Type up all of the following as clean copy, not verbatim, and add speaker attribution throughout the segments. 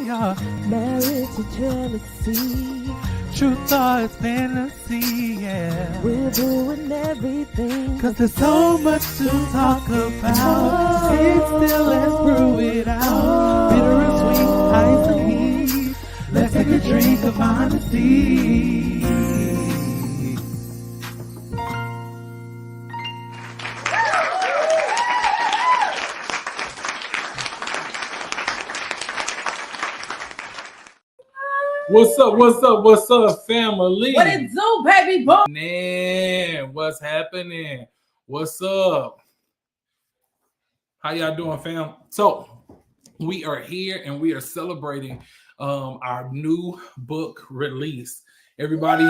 Speaker 1: we are
Speaker 2: married to jealousy.
Speaker 1: Truth or it's fantasy, yeah.
Speaker 2: We're doing everything,
Speaker 1: Cause there's so much to talk about. Sit still and brew it out. Bitter and sweet, ice and heat. Let's take a drink of honesty. What's up, family?
Speaker 3: What it do, baby boy?
Speaker 1: Man, what's happening? What's up? How y'all doing, fam? So, we are here and we are celebrating our new book release. Everybody,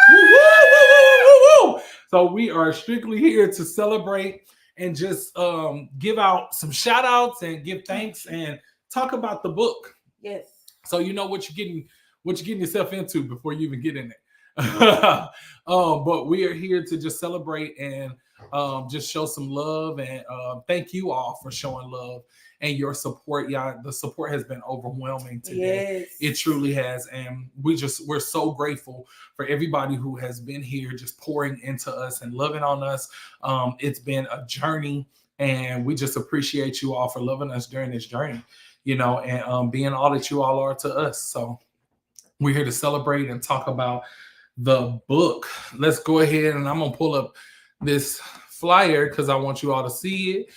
Speaker 1: woo! So we are strictly here to celebrate and just give out some shout outs and give thanks and talk about the book.
Speaker 3: Yes.
Speaker 1: So you know what you're getting yourself into before you even get in it. But we are here to just celebrate and just show some love and thank you all for showing love and your support. Yeah, the support has been overwhelming today.
Speaker 3: Yes.
Speaker 1: It truly has, and we're so grateful for everybody who has been here, just pouring into us and loving on us. It's been a journey, and we just appreciate you all for loving us during this journey. You know, and being all that you all are to us. So we're here to celebrate and talk about the book. Let's go ahead and I'm gonna pull up this flyer because I want you all to see it.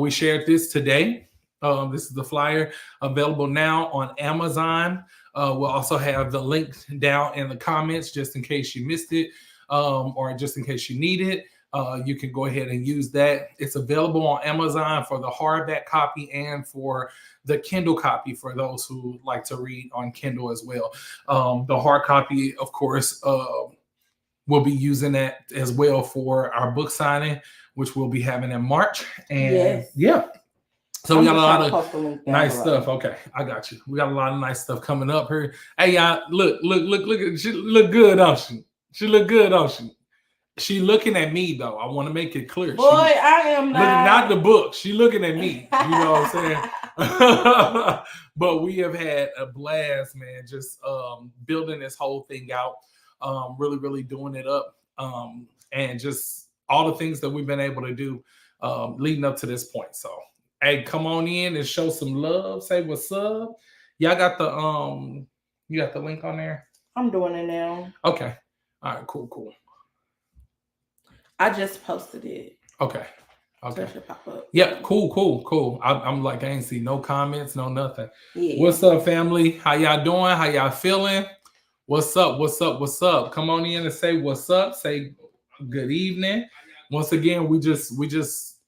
Speaker 1: We shared this today. This is the flyer available now on Amazon. We'll also have the link down in the comments just in case you missed it or just in case you need it. You can go ahead and use that. It's available on Amazon for the hardback copy and for the Kindle copy for those who like to read on Kindle as well. The hard copy, of course, we'll be using that as well for our book signing, which we'll be having in March. And yeah. So we got a lot of nice stuff. Okay, I got you. We got a lot of nice stuff coming up here. Hey, y'all, look. She look good, don't she? She look good, don't she? She looking at me though. I want to make it clear.
Speaker 3: Boy, I am
Speaker 1: not the book. She looking at me. You know what I'm saying? But we have had a blast, man. Just building this whole thing out. Really doing it up. And just all the things that we've been able to do leading up to this point. So, hey, come on in and show some love. Say what's up. Y'all got the you got the link on there?
Speaker 3: I'm doing it now.
Speaker 1: Okay. All right, cool.
Speaker 3: I just posted it.
Speaker 1: Okay.
Speaker 3: So it should pop up.
Speaker 1: Yep. Cool. I'm like, I ain't see no comments, no nothing.
Speaker 3: Yeah.
Speaker 1: What's up, family? How y'all doing? How y'all feeling? What's up? Come on in and say what's up. Say good evening. Once again, we just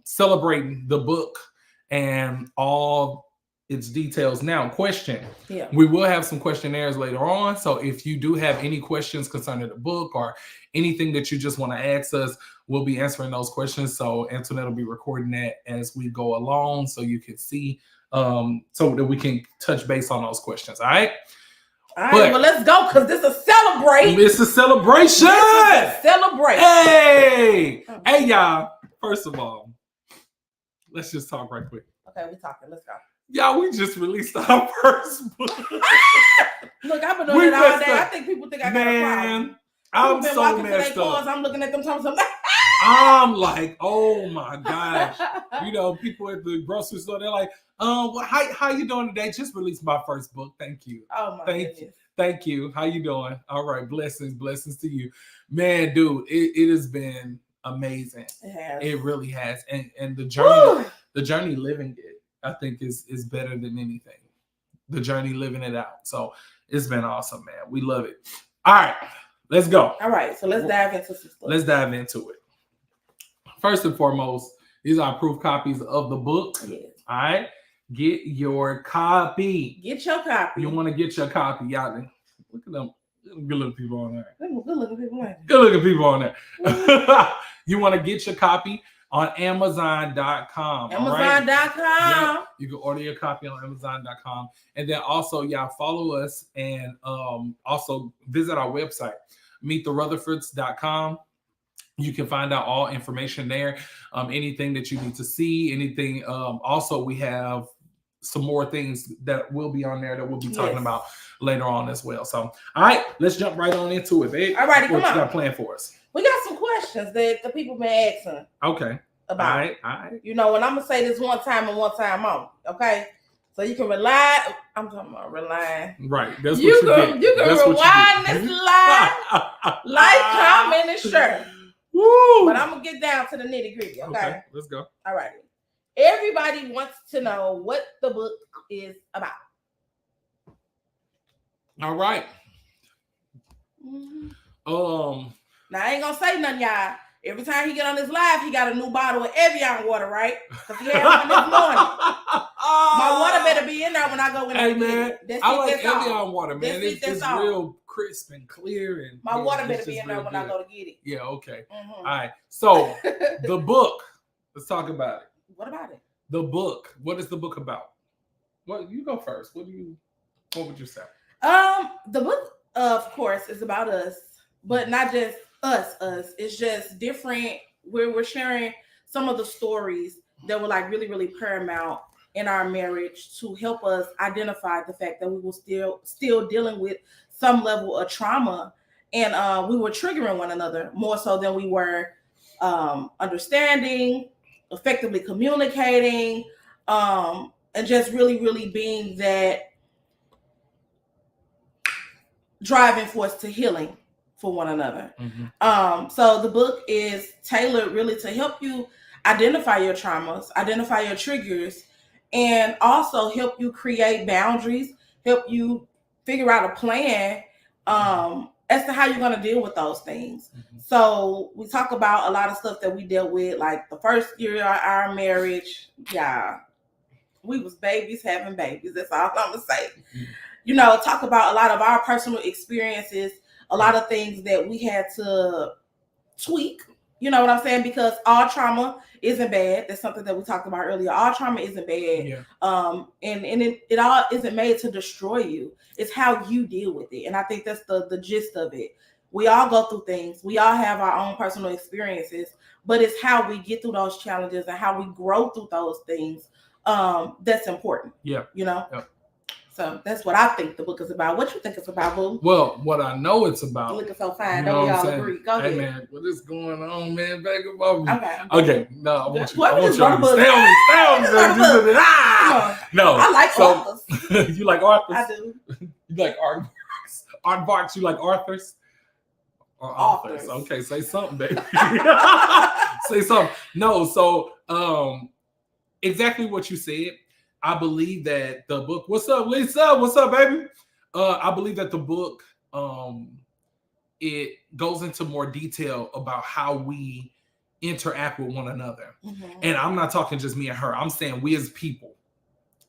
Speaker 1: celebrating the book and all its details. Now, question.
Speaker 3: Yeah.
Speaker 1: We will have some questionnaires later on. So if you do have any questions concerning the book or anything that you just want to ask us, we'll be answering those questions. So Antoinette will be recording that as we go along so you can see, so that we can touch base on those questions. All right?
Speaker 3: All right, well, let's go because this is a celebration.
Speaker 1: It's a celebration. Hey, y'all. First of all, let's just talk right quick.
Speaker 3: Okay, we're talking. Let's go.
Speaker 1: Y'all, we just released our first book.
Speaker 3: Look, I've been doing it all day. I think people think I got a problem.
Speaker 1: I'm so messed up.
Speaker 3: I'm looking at them talking something.
Speaker 1: I'm like, oh my gosh. You know, people at the grocery store, they're like, well, how you doing today? Just released my first book. Thank you.
Speaker 3: Oh my goodness.
Speaker 1: Thank you. How you doing? All right. Blessings to you. Man, dude, it has been amazing.
Speaker 3: It has.
Speaker 1: It really has. And the journey living it, I think is better than anything. The journey living it out. So it's been awesome, man. We love it. All right, let's go.
Speaker 3: All right, so let's dive into some stuff.
Speaker 1: Let's dive into it. First and foremost, these are proof copies of the book.
Speaker 3: Yes.
Speaker 1: All right, get your copy.
Speaker 3: Get your copy.
Speaker 1: You want to get your copy, y'all. Look at them good looking people on there.
Speaker 3: Good looking people on there.
Speaker 1: Good looking people on there. You want to get your copy on Amazon.com.
Speaker 3: Amazon.com.
Speaker 1: Yeah, you can order your copy on Amazon.com. And then also, y'all follow us and also visit our website, meettherutherfords.com. You can find out all information there. Anything that you need to see, anything. Also, we have some more things that will be on there that we'll be talking about later on as well. So, all right, let's jump right on into it, babe.
Speaker 3: All right,
Speaker 1: what you got planned for us?
Speaker 3: We got some questions that the people been asking.
Speaker 1: Okay.
Speaker 3: About.
Speaker 1: All right.
Speaker 3: You know, and I'm gonna say this one time and one time only. Okay. So you can rely. I'm talking about relying.
Speaker 1: Right. That's you can
Speaker 3: rewind this live, like, comment, and share.
Speaker 1: Woo.
Speaker 3: But I'm gonna get down to the nitty gritty. Okay.
Speaker 1: Let's go.
Speaker 3: All right. Everybody wants to know what the book is about.
Speaker 1: All right.
Speaker 3: Now I ain't gonna say nothing, y'all. Every time he get on his live, he got a new bottle of Evian water, right? Because he had one this morning. My water better be in there when I go in there.
Speaker 1: Hey, man, I like Evian water, man. It's real crisp and clear. And
Speaker 3: my water better be in there when I go to get it.
Speaker 1: Yeah, okay. All right. So, the book. Let's talk about it.
Speaker 3: What about it?
Speaker 1: The book. What is the book about? Well, you go first. What would you say?
Speaker 3: The book, of course, is about us, but not just us. It's just different. We're sharing some of the stories that were like really, really paramount in our marriage to help us identify the fact that we were still dealing with some level of trauma, and we were triggering one another more so than we were understanding, effectively communicating, and just really, really being that driving force to healing for one another. So the book is tailored really to help you identify your traumas, identify your triggers, and also help you create boundaries, help you figure out a plan as to how you're going to deal with those things. So we talk about a lot of stuff that we dealt with, like the first year of our marriage. Yeah, we was babies having babies. That's all I'm going to say. You know, talk about a lot of our personal experiences, a lot of things that we had to tweak, you know what I'm saying? Because all trauma isn't bad. That's something that we talked about earlier. All trauma isn't bad.
Speaker 1: Yeah.
Speaker 3: And it all isn't made to destroy you. It's how you deal with it. And I think that's the gist of it. We all go through things. We all have our own personal experiences, but it's how we get through those challenges and how we grow through those things that's important.
Speaker 1: Yeah.
Speaker 3: You know?
Speaker 1: Yeah.
Speaker 3: So that's what I think the book is about. What you think it's about, boo?
Speaker 1: Well, what I know it's about.
Speaker 3: You're looking so fine. Don't we all agree? Go ahead.
Speaker 1: Hey, man, what is going on, man? Back above me.
Speaker 3: Okay.
Speaker 1: Okay. No, I want you.
Speaker 3: I want you to stay
Speaker 1: on me. Stay on me. No.
Speaker 3: I like authors.
Speaker 1: You like authors?
Speaker 3: I do.
Speaker 1: You like aardvarks? Aardvarks, you like authors? Or authors? Okay, say something, baby. Say something. No, so exactly what you said. I believe that the book, what's up, Lisa? What's up, baby? I believe that the book, it goes into more detail about how we interact with one another. And I'm not talking just me and her. I'm saying we as people.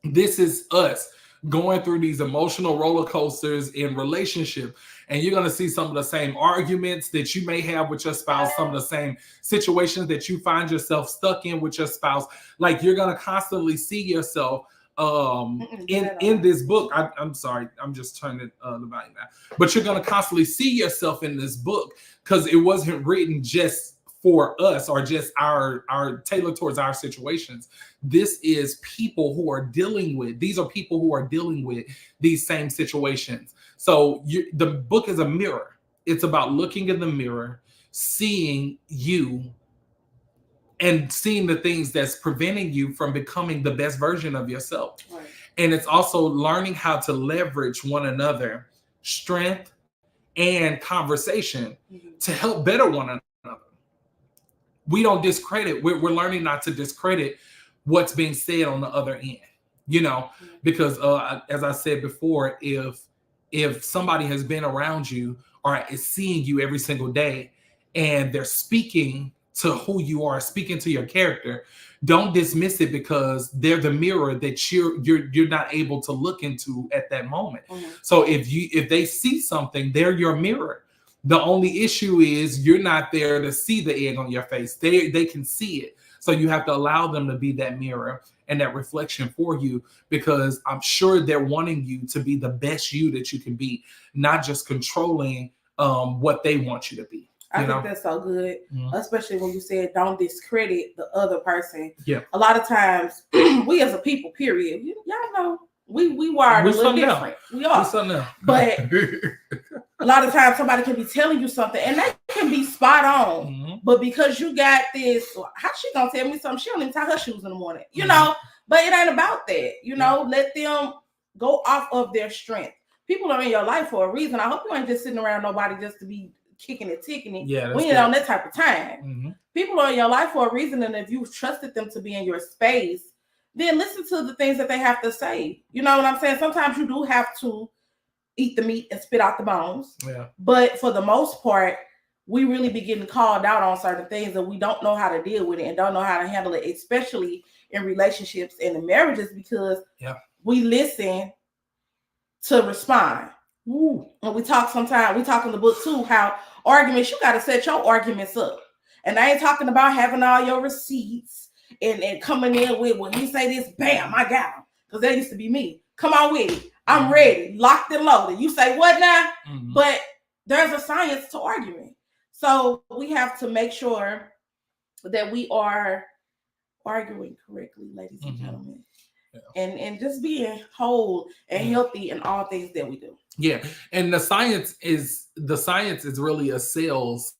Speaker 1: This is us going through these emotional roller coasters in relationship. And you're going to see some of the same arguments that you may have with your spouse, some of the same situations that you find yourself stuck in with your spouse. Like you're going to constantly see yourself in this book. I'm sorry, I'm just turning the volume down. But you're going to constantly see yourself in this book because it wasn't written just for us or just our tailored towards our situations. This is people who are dealing with, these are people who are dealing with these same situations. So the book is a mirror. It's about looking in the mirror, seeing you and seeing the things that's preventing you from becoming the best version of yourself. Right. And it's also learning how to leverage one another, strength and conversation to help better one another. We don't discredit. We're learning not to discredit what's being said on the other end, you know, because as I said before, if somebody has been around you or is seeing you every single day and they're speaking to who you are, speaking to your character, don't dismiss it because they're the mirror that you're not able to look into at that moment. So if they see something, they're your mirror. The only issue is you're not there to see the egg on your face. They can see it. So you have to allow them to be that mirror and that reflection for you, because I'm sure they're wanting you to be the best you that you can be, not just controlling what they want you to be.
Speaker 3: I think that's so good, especially when you said don't discredit the other person.
Speaker 1: Yeah.
Speaker 3: A lot of times, we as a people, period, y'all know, we wired a little different. We are. But a lot of times somebody can be telling you something and that can be spot on. But because you got this, how she gonna tell me something? She don't even tie her shoes in the morning, you know? But it ain't about that, you know? Let them go off of their strength. People are in your life for a reason. I hope you ain't just sitting around nobody just to be kicking it, ticking it.
Speaker 1: Yeah,
Speaker 3: we ain't on that type of time. People are in your life for a reason, and if you trusted them to be in your space, then listen to the things that they have to say. You know what I'm saying? Sometimes you do have to eat the meat and spit out the bones.
Speaker 1: Yeah.
Speaker 3: But for the most part, we really be getting called out on certain things and we don't know how to deal with it and don't know how to handle it, especially in relationships and in marriages, because we listen to respond. And we talk sometimes, we talk in the book too, how arguments, you got to set your arguments up. And I ain't talking about having all your receipts and coming in with, when he say this, bam, I got him. Because that used to be me. Come on with it. I'm ready, locked and loaded. You say what now? But there's a science to arguing. So we have to make sure that we are arguing correctly, ladies and gentlemen. And just being whole and healthy in all things that we do.
Speaker 1: Yeah. And the science is really a sales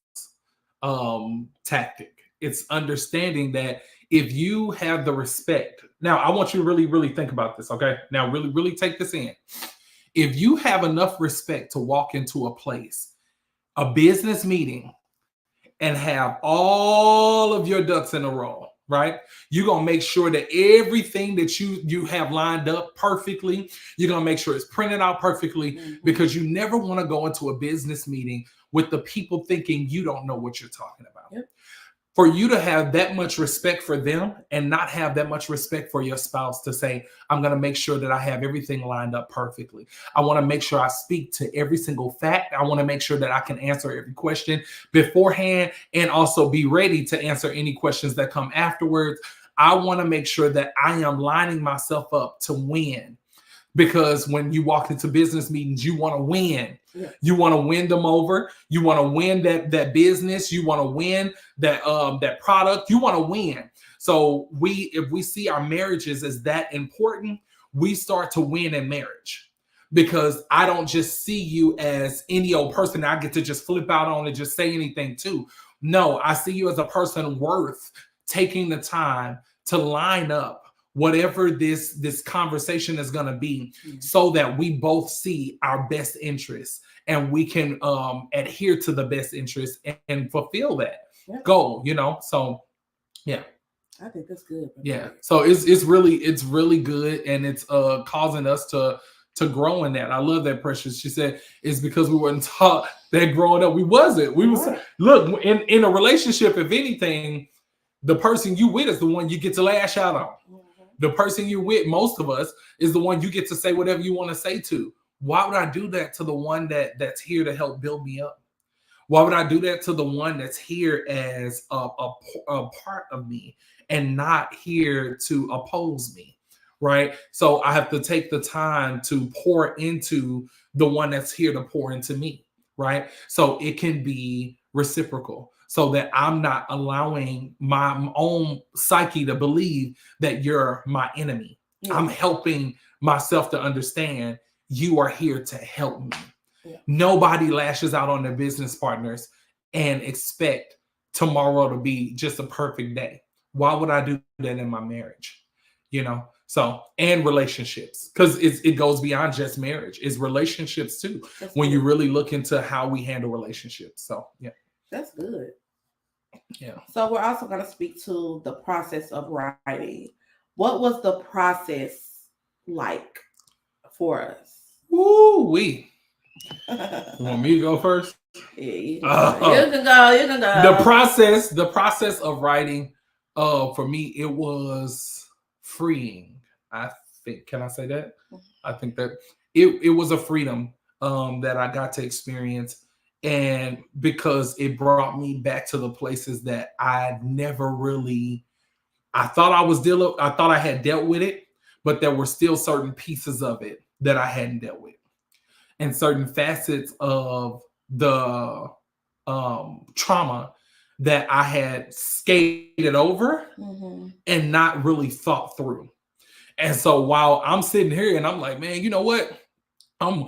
Speaker 1: tactic. It's understanding that if you have the respect. Now, I want you to really, really think about this, okay? Now, really, really take this in. If you have enough respect to walk into a place, a business meeting, and have all of your ducks in a row, right? You're going to make sure that everything that you have lined up perfectly, you're going to make sure it's printed out perfectly, because you never want to go into a business meeting with the people thinking you don't know what you're talking about. For you to have that much respect for them and not have that much respect for your spouse to say, I'm going to make sure that I have everything lined up perfectly. I want to make sure I speak to every single fact. I want to make sure that I can answer every question beforehand and also be ready to answer any questions that come afterwards. I want to make sure that I am lining myself up to win. Because when you walk into business meetings, you want to win. You want to win them over. You want to win that business. You want to win that product. You want to win. So if we see our marriages as that important, we start to win in marriage. Because I don't just see you as any old person that I get to just flip out on and just say anything to. No, I see you as a person worth taking the time to line up whatever this conversation is going to be, so that we both see our best interests and we can adhere to the best interest and fulfill that goal, you know? So, yeah.
Speaker 3: I think that's good.
Speaker 1: Yeah. So it's really good. And it's causing us to grow in that. I love that, Precious. She said it's because we weren't taught that growing up. We wasn't. We was, look, in a relationship, if anything, the person you with is the one you get to lash out on. The person you're with, most of us, is the one you get to say whatever you want to say to. Why would I do that to the one that's here to help build me up? Why would I do that to the one that's here as a part of me and not here to oppose me, right? So I have to take the time to pour into the one that's here to pour into me, right? So it can be reciprocal, so that I'm not allowing my own psyche to believe that you're my enemy. I'm helping myself to understand you are here to help me. Nobody lashes out on their business partners and expect tomorrow to be just a perfect day. Why would I do that in my marriage? You know, so, and relationships, because it goes beyond just marriage. It's relationships too. That's when you really look into how we handle relationships. So, yeah.
Speaker 3: That's good.
Speaker 1: Yeah.
Speaker 3: So we're also going to speak to the process of writing. What was the process like for us?
Speaker 1: Woo-wee. You want me to go first?
Speaker 3: Yeah, you can go. You can go.
Speaker 1: The process of writing, for me, it was freeing. I think. Can I say that? I think that it was a freedom that I got to experience. And because it brought me back to the places that I never really, I thought I had dealt with it, but there were still certain pieces of it that I hadn't dealt with, and certain facets of the trauma that I had skated over and not really thought through. And so while I'm sitting here and I'm like, man, you know what? I'm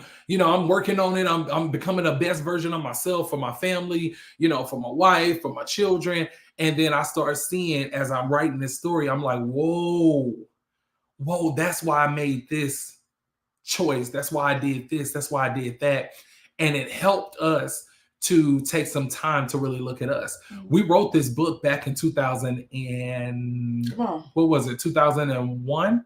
Speaker 1: working on it. I'm becoming the best version of myself for my family, for my wife, for my children. And then I start seeing as I'm writing this story, I'm like, whoa, that's why I made this choice. That's why I did this. That's why I did that. And it helped us to take some time to really look at us. We wrote this book back in 2000 and what was it? 2001.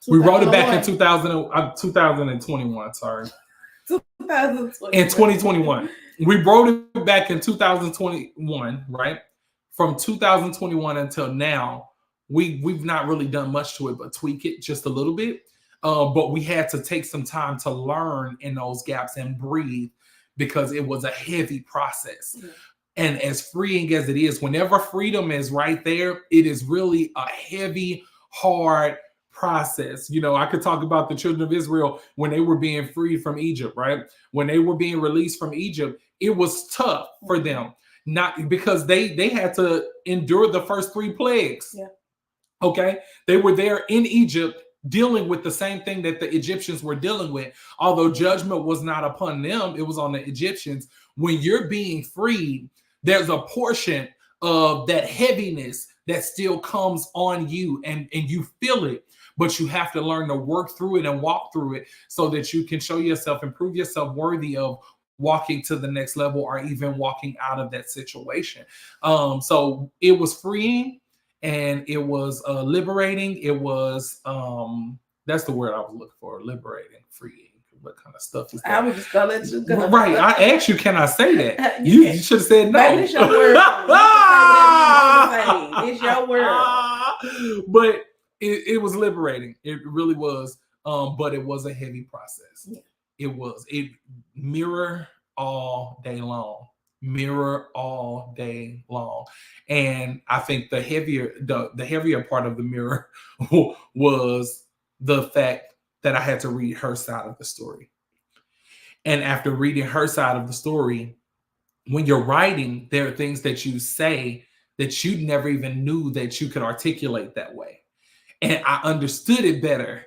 Speaker 1: We wrote it back in 2021. Sorry.
Speaker 3: 2021.
Speaker 1: In 2021. We wrote it back in 2021, right? From 2021 until now, we've not really done much to it, but tweak it just a little bit. But we had to take some time to learn in those gaps and breathe because it was a heavy process. And as freeing as it is, whenever freedom is right there, it is really a heavy, hard process. I could talk about the children of Israel when they were being freed from Egypt, right? When they were being released from Egypt, it was tough for them, not because they had to endure the first 3 plagues. Okay, they were there in Egypt dealing with the same thing that the Egyptians were dealing with. Although judgment was not upon them, it was on the Egyptians. When you're being freed, there's a portion of that heaviness that still comes on you and you feel it, but you have to learn to work through it and walk through it so that you can show yourself and prove yourself worthy of walking to the next level or even walking out of that situation. So it was freeing. And it was liberating. It was, that's the word I was looking for, liberating, freeing. What kind of stuff is that?
Speaker 3: I was just going to let you go.
Speaker 1: Right. I asked you, can I say that? You should have said no.
Speaker 3: Baby, it's your word. It's your word.
Speaker 1: But it was liberating. It really was. But it was a heavy process. It was. It mirror all day long. Mirror all day long. And I think the heavier part of the mirror was the fact that I had to read her side of the story. And after reading her side of the story, when you're writing, there are things that you say that you never even knew that you could articulate that way. And I understood it better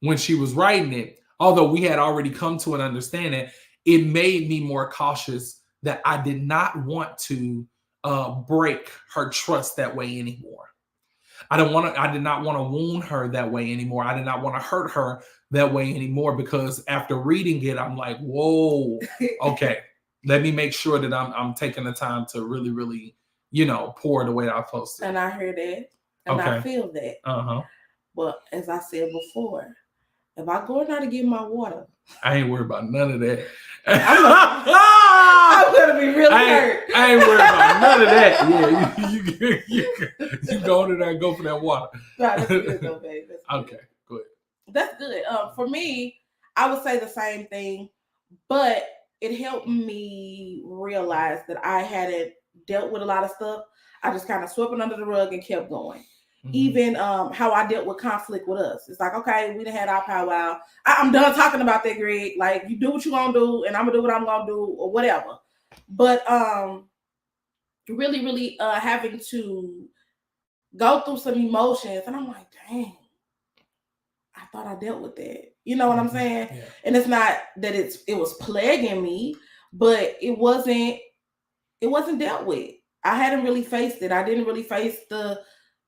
Speaker 1: when she was writing it. Although we had already come to an understanding, it made me more cautious that I did not want to break her trust that way anymore. I did not want to wound her that way anymore. I did not want to hurt her that way anymore because after reading it, I'm like, whoa, okay, let me make sure that I'm taking the time to really, really, pour the way I'm supposed to.
Speaker 3: And I hear that, and I feel that. But as I said before, if I go now to get my water,
Speaker 1: I ain't worried about none of that.
Speaker 3: I'm gonna be really hurt.
Speaker 1: I ain't worried about none of that. Yeah, you go in there and go for that water.
Speaker 3: Right, that's good though, babe.
Speaker 1: Okay, good.
Speaker 3: That's good. For me, I would say the same thing, but it helped me realize that I hadn't dealt with a lot of stuff. I just kind of swept it under the rug and kept going. Even how I dealt with conflict with us. It's like, okay, we done had our powwow. I'm done talking about that, Greg. Like, you do what you gonna do, and I'm gonna do what I'm gonna do, or whatever. But really, really having to go through some emotions, and I'm like, dang, I thought I dealt with that. You know what I'm saying? Yeah. And it's not that it was plaguing me, but it wasn't dealt with. I hadn't really faced it. I didn't really face the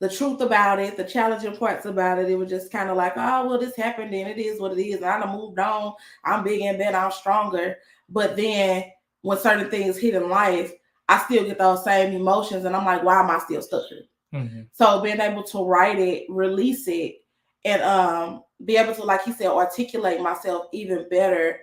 Speaker 3: truth about it, the challenging parts about it. It was just kind of like, oh, well, this happened and it is what it is. I done moved on. I'm big and better. I'm stronger. But then when certain things hit in life, I still get those same emotions. And I'm like, why am I still stuck here? So being able to write it, release it, and be able to, like he said, articulate myself even better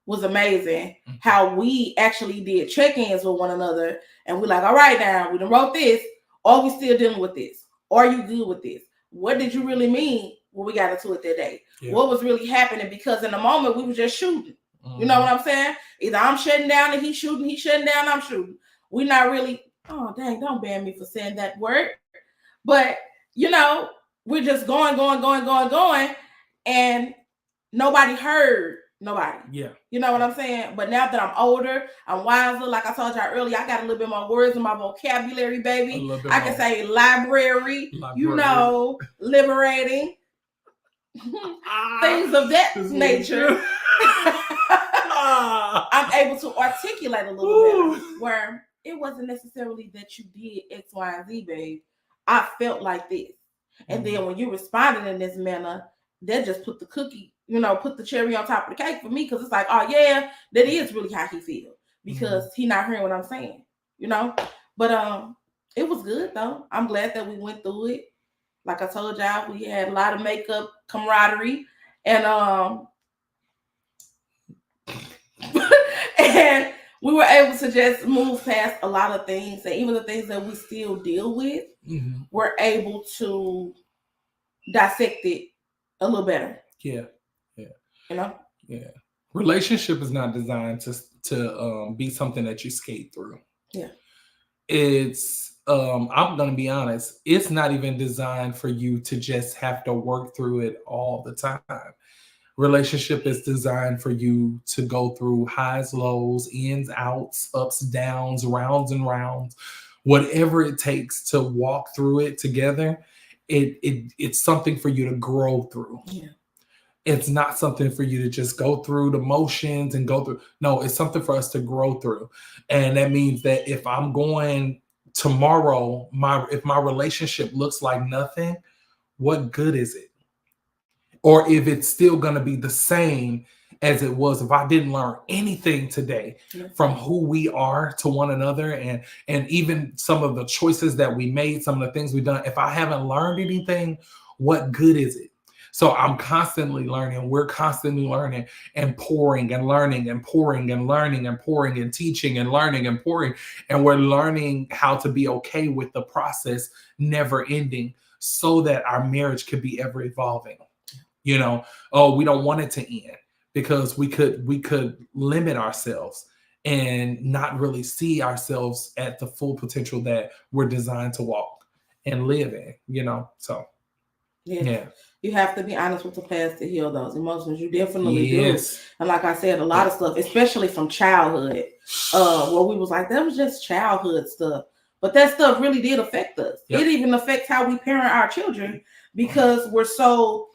Speaker 3: was amazing. How we actually did check-ins with one another. And we're like, all right, now we done wrote this. Are we still dealing with this? Are you good with this? What did you really mean when we got into it that day? Yeah. What was really happening? Because in the moment we were just shooting. You know what I'm saying? Either I'm shutting down and he's shutting down, I'm shooting. We're not really, oh dang, don't ban me for saying that word. But we're just going. And nobody heard Nobody.
Speaker 1: Yeah.
Speaker 3: You know what I'm saying? But now that I'm older, I'm wiser. Like I told y'all earlier, I got a little bit more words in my vocabulary, baby. I can say library, you know, liberating, things of that nature. I'm able to articulate a little better, where it wasn't necessarily that you did X, Y, and Z, babe. I felt like this. And then when you responded in this manner, that just put the cookie, you know, put the cherry on top of the cake for me, because it's like, oh yeah, that is really how he feels, because he not hearing what I'm saying, you know. But it was good though. I'm glad that we went through it. Like I told y'all, we had a lot of makeup camaraderie, and and we were able to just move past a lot of things, and even the things that we still deal with, we're able to dissect it a little better.
Speaker 1: Yeah.
Speaker 3: You know?
Speaker 1: Yeah. Relationship is not designed to be something that you skate through.
Speaker 3: Yeah.
Speaker 1: It's I'm gonna be honest, it's not even designed for you to just have to work through it all the time. Relationship is designed for you to go through highs, lows, ins, outs, ups, downs, rounds and rounds, whatever it takes to walk through it together. It's something for you to grow through.
Speaker 3: Yeah.
Speaker 1: It's not something for you to just go through the motions and go through. No, it's something for us to grow through. And that means that if I'm going tomorrow, if my relationship looks like nothing, what good is it? Or if it's still going to be the same as it was, if I didn't learn anything today from who we are to one another, and even some of the choices that we made, some of the things we've done, if I haven't learned anything, what good is it? So I'm constantly learning. We're constantly learning and pouring and learning and pouring and learning and pouring and teaching and learning and pouring. And we're learning how to be okay with the process never ending, so that our marriage could be ever evolving. You know, oh, we don't want it to end, because we could limit ourselves and not really see ourselves at the full potential that we're designed to walk and live in, you know. So yeah.
Speaker 3: You have to be honest with the past to heal those emotions. You definitely do. And like I said, a lot of stuff, especially from childhood, where we was like, that was just childhood stuff. But that stuff really did affect us. It even affects how we parent our children, because we're so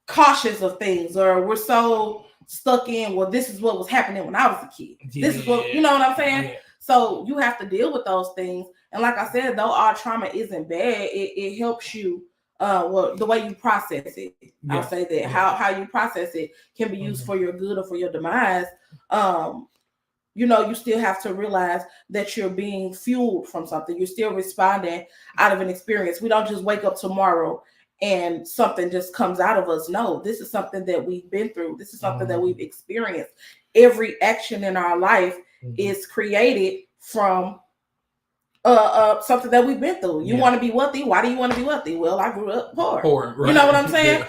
Speaker 3: cautious of things, or we're so stuck in, well, this is what was happening when I was a kid. This is what, you know what I'm saying? So you have to deal with those things. And like I said, though our trauma isn't bad, it helps you the way you process it. I'll say that how you process it can be used for your good or for your demise. You know, you still have to realize that you're being fueled from something. You're still responding out of an experience. We don't just wake up tomorrow and something just comes out of us. No, this is something that we've been through. This is something that we've experienced. Every action in our life is created from something that we've been through. You want to be wealthy. Why do you want to be wealthy? Well, I grew up poor. Right. You know what I'm saying?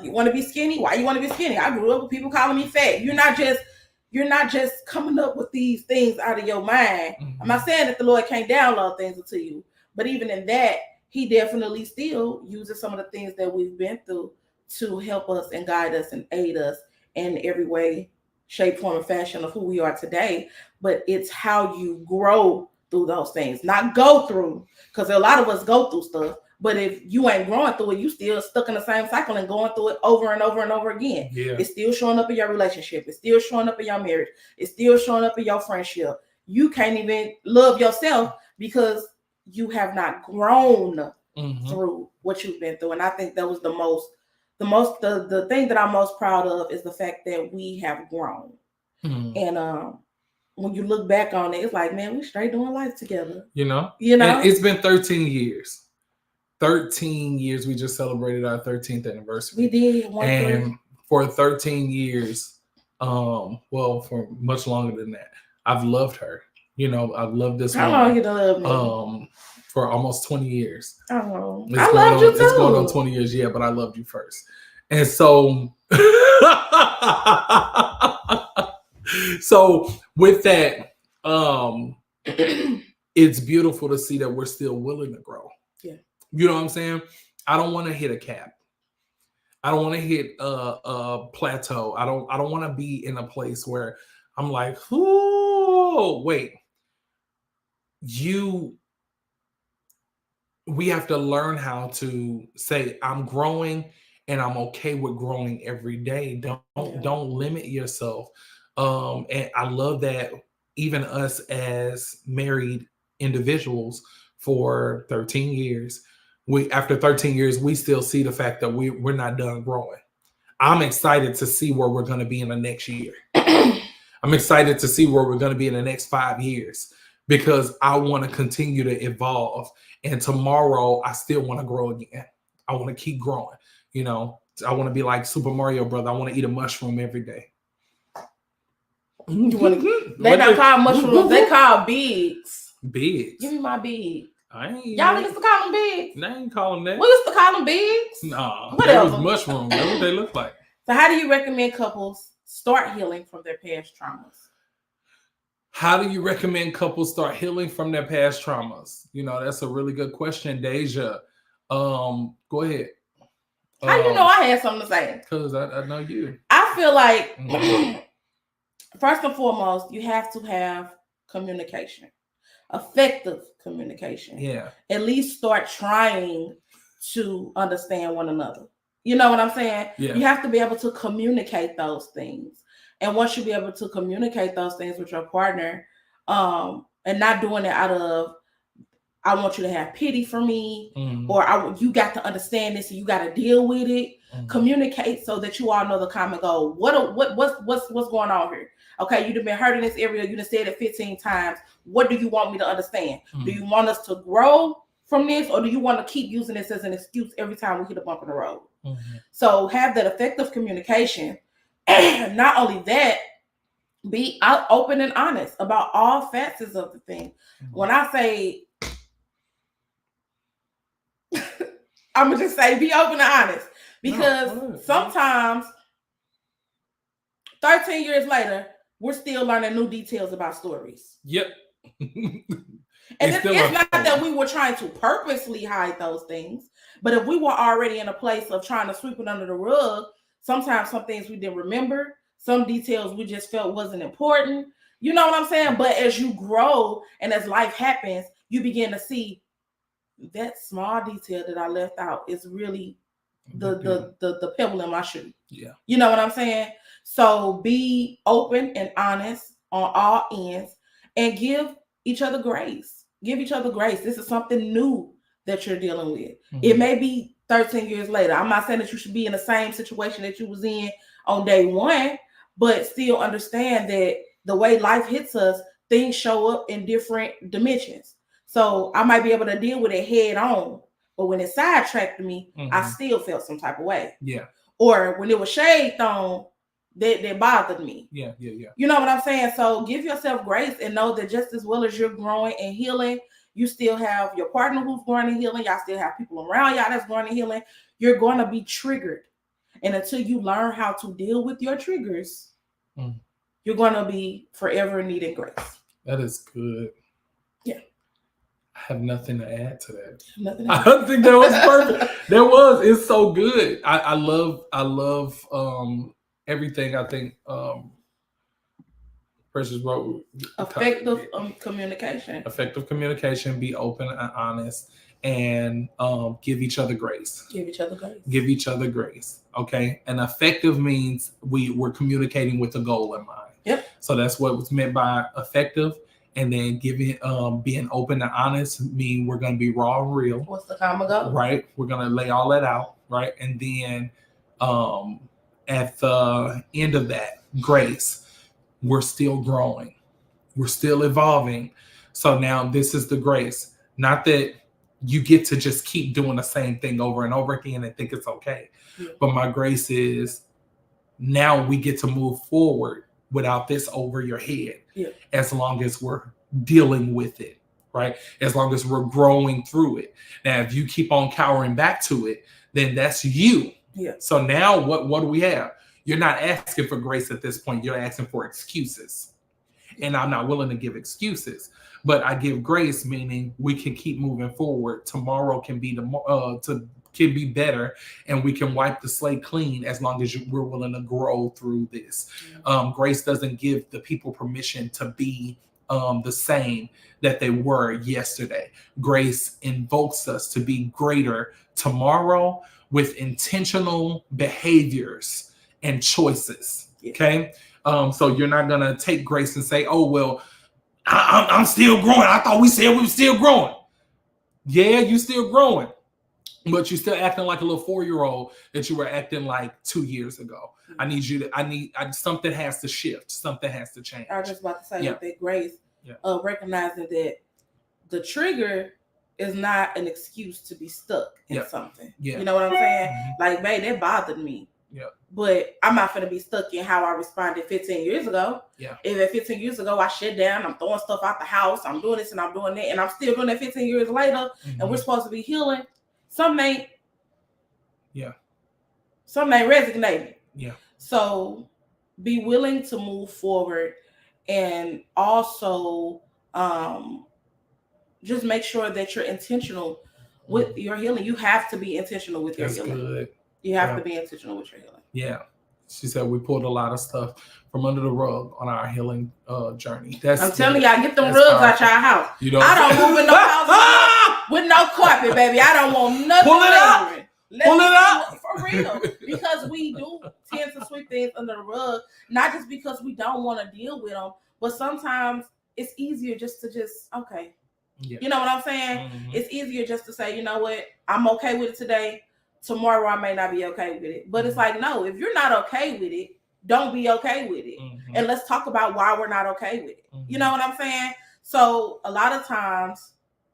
Speaker 3: You want to be skinny. Why you want to be skinny? I grew up with people calling me fat. You're not just coming up with these things out of your mind. I'm not saying that the Lord can't download things into you, but even in that, he definitely still uses some of the things that we've been through to help us and guide us and aid us in every way, shape, form, and fashion of who we are today. But it's how you grow through those things, not go through, because a lot of us go through stuff. But if you ain't growing through it, you still stuck in the same cycle and going through it over and over and over again. It's still showing up in your relationship. It's still showing up in your marriage. It's still showing up in your friendship. You can't even love yourself because you have not grown through what you've been through. And I think that was the thing that I'm most proud of is the fact that we have grown. And when you look back on it, it's like, man, we straight doing life together. You know? And
Speaker 1: it's been 13 years. 13 years. We just celebrated our 13th anniversary.
Speaker 3: We did.
Speaker 1: And for 13 years, well, for much longer than that, I've loved her. You know, I've loved this
Speaker 3: woman. How long you love me?
Speaker 1: For almost 20 years.
Speaker 3: Oh, I loved you too.
Speaker 1: It's going on 20 years, but I loved you first. And so, so with that, it's beautiful to see that we're still willing to grow.
Speaker 3: Yeah.
Speaker 1: You know what I'm saying? I don't want to hit a cap. I don't want to hit a plateau. I don't want to be in a place where I'm like, oh wait, you we have to learn how to say I'm growing and I'm okay with growing every day. Don't limit yourself. And I love that even us as married individuals for 13 years, we after 13 years, we still see the fact that we're not done growing. I'm excited to see where we're going to be in the next year. I'm excited to see where we're going to be in the next 5 years because I want to continue to evolve. And tomorrow, I still want to grow again. I want to keep growing. You know, I want to be like Super Mario Brother. I want to eat a mushroom every day.
Speaker 3: They don't call mushrooms. They call bigs.
Speaker 1: Bigs.
Speaker 3: Give me my big.
Speaker 1: Y'all
Speaker 3: used to call them bigs.
Speaker 1: They ain't call them that.
Speaker 3: We used to call them bigs.
Speaker 1: Nah,
Speaker 3: whatever.
Speaker 1: That was mushrooms. That's what they look like.
Speaker 3: So, how do you recommend couples start healing from their past traumas?
Speaker 1: How do you recommend couples start healing from their past traumas? You know, that's a really good question, Deja. Go ahead.
Speaker 3: How you know I had something to say?
Speaker 1: Because I know you.
Speaker 3: I feel like, first and foremost, you have to have communication. Effective communication.
Speaker 1: Yeah.
Speaker 3: At least start trying to understand one another. You know what I'm saying?
Speaker 1: Yeah.
Speaker 3: You have to be able to communicate those things. And once you be able to communicate those things with your partner, and not doing it out of, I want you to have pity for me, or you got to understand this and you got to deal with it. Communicate so that you all know the common goal. What's going on here? Okay, you've been hurt in this area. You done said it 15 times. What do you want me to understand? Do you want us to grow from this, or do you want to keep using this as an excuse every time we hit a bump in the road? So have that effective communication. And not only that, be open and honest about all facets of the thing. When I say, I'm going to just say be open and honest. Because sometimes 13 years later, we're still learning new details about stories.
Speaker 1: Yep.
Speaker 3: And it's not that we were trying to purposely hide those things, but if we were already in a place of trying to sweep it under the rug, sometimes some things we didn't remember, some details we just felt wasn't important. You know what I'm saying? But as you grow and as life happens, you begin to see that small detail that I left out is really the pebble in my shoe.
Speaker 1: Yeah.
Speaker 3: You know what I'm saying? So be open and honest on all ends and give each other grace. Give each other grace. This is something new that you're dealing with. It may be 13 years later. I'm not saying that you should be in the same situation that you was in on day one, but still understand that the way life hits us, things show up in different dimensions. So I might be able to deal with it head on, but when it sidetracked me, I still felt some type of way.
Speaker 1: Yeah.
Speaker 3: Or when it was shade thrown, that bothered me.
Speaker 1: Yeah.
Speaker 3: You know what I'm saying? So give yourself grace and know that just as well as you're growing and healing, you still have your partner who's growing and healing. Y'all still have people around y'all that's growing and healing. You're going to be triggered. And until you learn how to deal with your triggers, you're going to be forever needing grace.
Speaker 1: That is good.
Speaker 3: Yeah.
Speaker 1: I have nothing to add to that. I don't think that was perfect. It's so good. I love everything. I think Precious wrote
Speaker 3: effective communication.
Speaker 1: Effective communication. Be open and honest, and give each other grace.
Speaker 3: Give each other grace.
Speaker 1: Okay, and effective means we're communicating with a goal in mind.
Speaker 3: Yep.
Speaker 1: So that's what was meant by effective. And then being open and honest mean we're going to be raw and real.
Speaker 3: What's the common goal?
Speaker 1: Right. We're going to lay all that out. Right. And then at the end of that, grace, we're still growing. We're still evolving. So now this is the grace. Not that you get to just keep doing the same thing over and over again and think it's okay. Yeah. But my grace is now we get to move forward without this over your head. Yeah. As long as we're dealing with it, right? As long as we're growing through it. Now, if you keep on cowering back to it, then that's you.
Speaker 3: Yeah.
Speaker 1: So now what do we have? You're not asking for grace at this point. You're asking for excuses. And I'm not willing to give excuses. But I give grace, meaning we can keep moving forward. Tomorrow can be can be better, and we can wipe the slate clean as long as we're willing to grow through this. Grace doesn't give the people permission to be the same that they were yesterday. Grace invokes us to be greater tomorrow with intentional behaviors and choices. Okay. So you're not going to take grace and say, oh, well, I'm still growing. I thought we said we were still growing. Yeah, you still growing, but you're still acting like a little 4-year-old that you were acting like 2 years ago. I need you to, something has to shift. Something has to change.
Speaker 3: I was just about to say with that grace, recognizing that the trigger is not an excuse to be stuck in something. You know what I'm saying? Like, babe, that bothered me. But I'm not going to be stuck in how I responded 15 years ago. If at 15 years ago I shut down, I'm throwing stuff out the house, I'm doing this and I'm doing that, and I'm still doing that 15 years later, and we're supposed to be healing, some ain't resonating. So be willing to move forward, and also just make sure that you're intentional with your healing. You have to be intentional with your healing. Good. You have to be intentional with your healing. Yeah.
Speaker 1: She said we pulled a lot of stuff from under the rug on our healing journey.
Speaker 3: I'm telling y'all, get them rugs out your house. I don't move in no house with no carpet, baby. I don't want nothing.
Speaker 1: Pull it out. Pull it out.
Speaker 3: For real. Because we do tend to sweep things under the rug, not just because we don't want to deal with them, but sometimes it's easier just to okay. You know what I'm saying? It's easier just to say, you know what, I'm okay with it today. Tomorrow I may not be okay with it. But it's like, no, if you're not okay with it, don't be okay with it. And let's talk about why we're not okay with it. You know what I'm saying? So a lot of times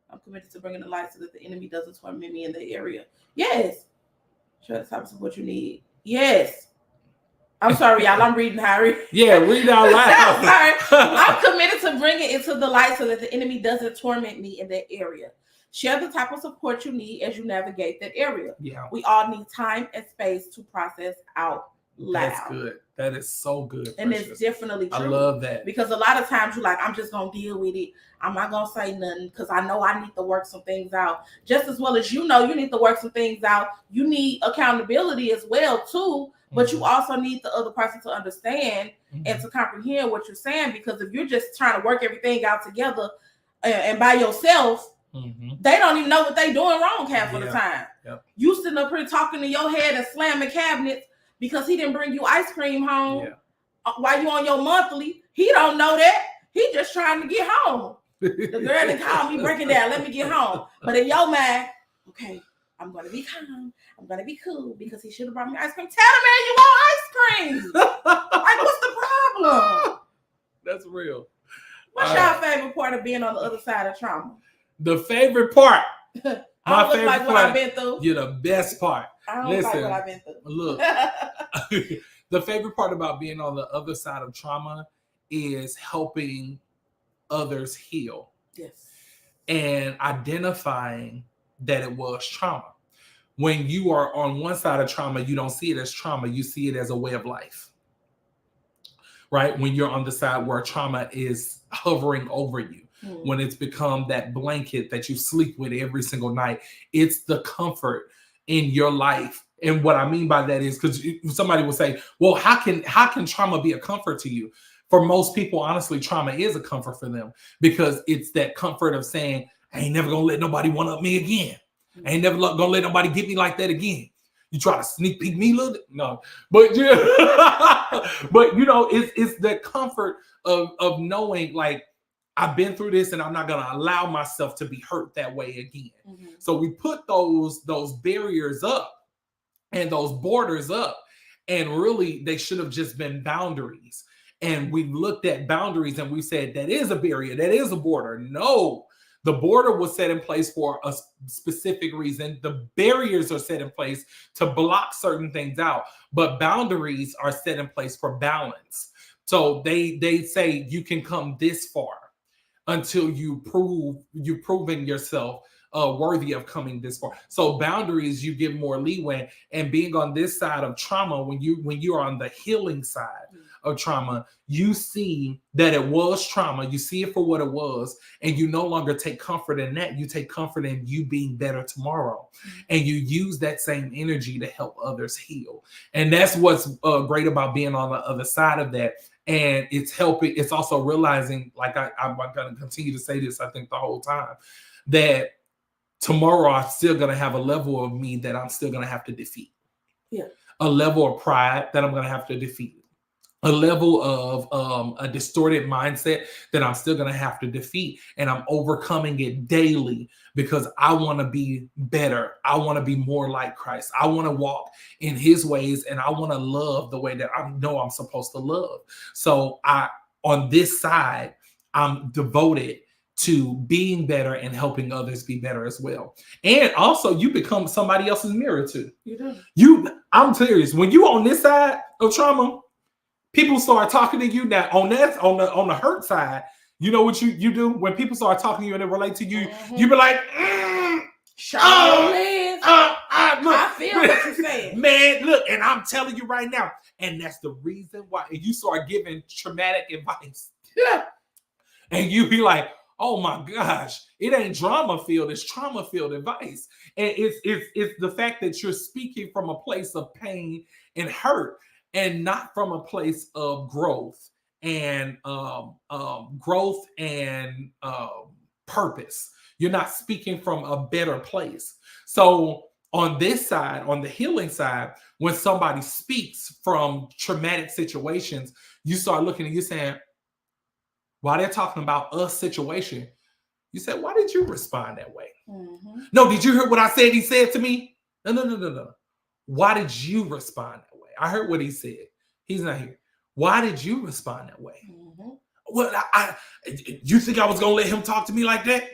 Speaker 3: I'm committed to bringing the light so that the enemy doesn't torment me in the area. Yes. Sure, that's how support you need. Yes. I'm sorry, y'all. I'm reading Harry.
Speaker 1: Yeah, read out loud.
Speaker 3: I'm sorry. I'm committed to bringing it into the light so that the enemy doesn't torment me in that area. Share the type of support you need as you navigate that area. We all need time and space to process out loud.
Speaker 1: That's good. That is so good.
Speaker 3: And Precious. It's definitely true.
Speaker 1: I love that.
Speaker 3: Because a lot of times you're like, I'm just going to deal with it. I'm not going to say nothing because I know I need to work some things out. Just as well as you know you need to work some things out. You need accountability as well, too. But you also need the other person to understand and to comprehend what you're saying. Because if you're just trying to work everything out together and by yourself, they don't even know what they're doing wrong half of the time. You sitting up here talking in your head and slamming cabinets because he didn't bring you ice cream home while you on your monthly. He don't know that. He just trying to get home. The girl that called me breaking down, let me get home. But in your mind, okay, I'm going to be calm. I'm going to be cool because he should have brought me ice cream. Tell the man you want ice cream. Like, what's the problem?
Speaker 1: That's real.
Speaker 3: What's your favorite part of being on the other side of trauma?
Speaker 1: The favorite part.
Speaker 3: I don't look like what I've been through.
Speaker 1: You're the best part.
Speaker 3: I don't look like what I've been through.
Speaker 1: Look, the favorite part about being on the other side of trauma is helping others heal.
Speaker 3: Yes.
Speaker 1: And identifying that it was trauma. When you are on one side of trauma, you don't see it as trauma. You see it as a way of life. Right? When you're on the side where trauma is hovering over you. When it's become that blanket that you sleep with every single night, it's the comfort in your life. And what I mean by that is because somebody will say, well, how can trauma be a comfort to you? For most people, honestly, trauma is a comfort for them because it's that comfort of saying, I ain't never gonna let nobody one up me again. I ain't never gonna let nobody get me like that again. You try to sneak peek me a little bit? No. But but you know, it's the comfort of knowing like I've been through this and I'm not gonna allow myself to be hurt that way again. So we put those barriers up and those borders up, and really they should have just been boundaries. And we looked at boundaries and we said that is a barrier, that is a border. No, the border was set in place for a specific reason. The barriers are set in place to block certain things out, but boundaries are set in place for balance. So they say you can come this far until you've proven yourself worthy of coming this far. So boundaries, you give more leeway. And being on this side of trauma, when you're on the healing side of trauma, you see that it was trauma. You see it for what it was, and you no longer take comfort in that. You take comfort in you being better tomorrow, and you use that same energy to help others heal. And that's what's great about being on the other side of that. And it's helping. It's also realizing, like I'm going to continue to say this, I think, the whole time, that tomorrow I'm still going to have a level of me that I'm still going to have to defeat.
Speaker 3: Yeah.
Speaker 1: A level of pride that I'm going to have to defeat. A level of a distorted mindset that I'm still going to have to defeat. And I'm overcoming it daily because I want to be better. I want to be more like Christ. I want to walk in his ways, and I want to love the way that I know I'm supposed to love. So on this side, I'm devoted to being better and helping others be better as well. And also, you become somebody else's mirror too.
Speaker 3: You do.
Speaker 1: I'm serious. When you on this side of trauma, people start talking to you now on the hurt side. You know what you do when people start talking to you and they relate to you. You be like,
Speaker 3: look,
Speaker 1: I
Speaker 3: feel what you're saying,
Speaker 1: man. Look, and I'm telling you right now, and that's the reason why. And you start giving traumatic advice, and you be like, oh my gosh, it ain't drama filled, it's trauma filled advice, and it's the fact that you're speaking from a place of pain and hurt, and not from a place of growth and purpose. You're not speaking from a better place. So on this side, on the healing side, when somebody speaks from traumatic situations, you start looking and you're saying, while they're talking about a situation, you said, why did you respond that way? Mm-hmm. No, did you hear what I said he said to me? No. Why did you respond that way? I heard what he said. He's not here. Why did you respond that way? Mm-hmm. Well, you think I was going to let him talk to me like that?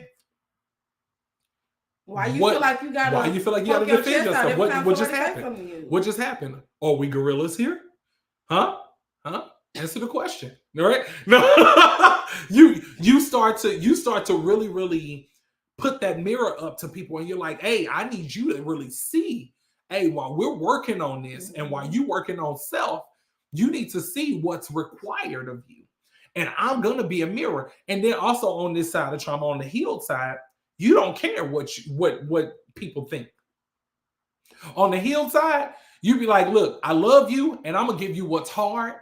Speaker 3: Why you feel like you got
Speaker 1: to defend yourself? What just happened? What just happened? Are we gorillas here? Huh? Answer the question. All right? No. you start to really put that mirror up to people, and you're like, hey, I need you to really see. Hey, while we're working on this and while you're working on self, you need to see what's required of you. And I'm going to be a mirror. And then also on this side of trauma, on the healed side, you don't care what people think. On the healed side, you be like, look, I love you, and I'm going to give you what's hard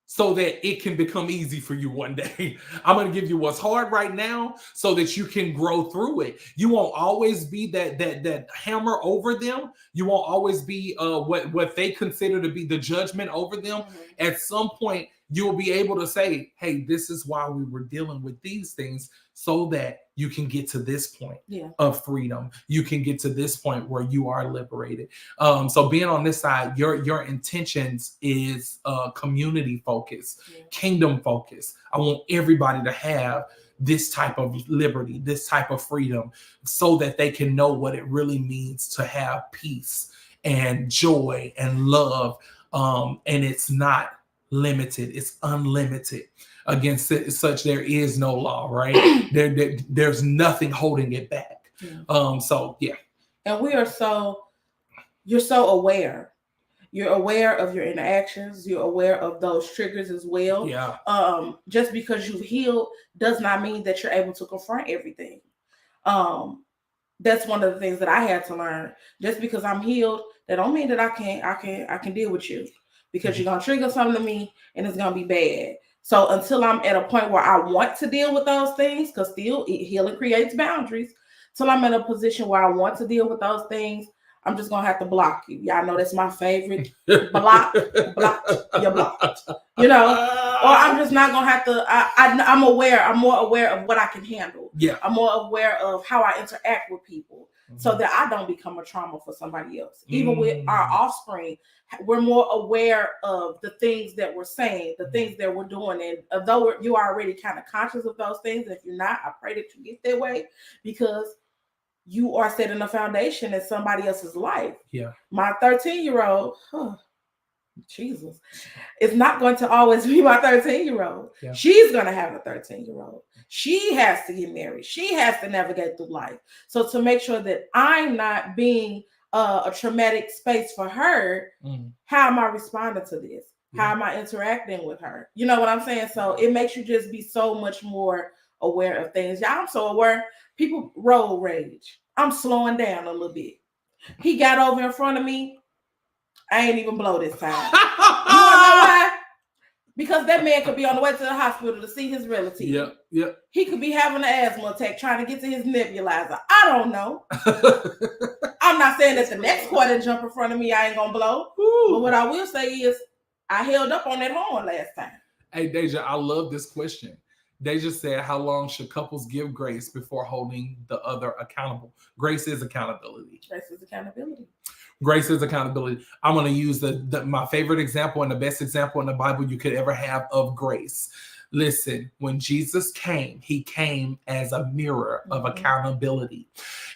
Speaker 1: so that it can become easy for you one day. I'm going to give you what's hard right now so that you can grow through it. You won't always be that hammer over them. You won't always be what they consider to be the judgment over them. Mm-hmm. At some point, you'll be able to say, hey, this is why we were dealing with these things, so that you can get to this point of freedom. You can get to this point where you are liberated. So being on this side, your intentions is community focus, kingdom focus. I want everybody to have this type of liberty, this type of freedom, so that they can know what it really means to have peace and joy and love. And it's not limited, it's unlimited. Against such there is no law, right? There's nothing holding it back. So yeah.
Speaker 3: And you're so aware. You're aware of your interactions. You're aware of those triggers as well.
Speaker 1: Yeah.
Speaker 3: Just because you've healed does not mean that you're able to confront everything. That's one of the things that I had to learn. Just because I'm healed, that don't mean that I can deal with you, because you're gonna trigger something to me and it's gonna be bad. So until I'm at a point where I want to deal with those things, because still healing creates boundaries, till I'm in a position where I want to deal with those things, I'm just going to have to block you. Y'all know that's my favorite. Block, you're blocked. You know, or I'm just not going to have to, I'm aware, I'm more aware of what I can handle.
Speaker 1: Yeah.
Speaker 3: I'm more aware of how I interact with people, so that I don't become a trauma for somebody else. Even with our offspring, we're more aware of the things that we're saying, the things that we're doing. And although you are already kind of conscious of those things, if you're not, I pray that you get that way, because you are setting a foundation in somebody else's life.
Speaker 1: Yeah.
Speaker 3: My 13-year-old, Jesus. It's not going to always be my 13-year-old.
Speaker 1: Yeah.
Speaker 3: She's going to have a 13-year-old. She has to get married. She has to navigate through life. So to make sure that I'm not being a traumatic space for her, how am I responding to this? How am I interacting with her? You know what I'm saying? So it makes you just be so much more aware of things. Yeah, I'm so aware. People road rage. I'm slowing down a little bit. He got over in front of me. I ain't even blow this time. You want to know why? Because that man could be on the way to the hospital to see his relative.
Speaker 1: Yep.
Speaker 3: He could be having an asthma attack trying to get to his nebulizer. I don't know. I'm not saying that the next quarter jump in front of me, I ain't going to blow. Ooh. But what I will say is, I held up on that horn last time.
Speaker 1: Hey, Deja, I love this question. Deja said, how long should couples give grace before holding the other accountable? Grace is accountability.
Speaker 3: Grace is accountability.
Speaker 1: Grace is accountability. I'm going to use my favorite example and the best example in the Bible you could ever have of grace. Listen, when Jesus came, he came as a mirror of accountability.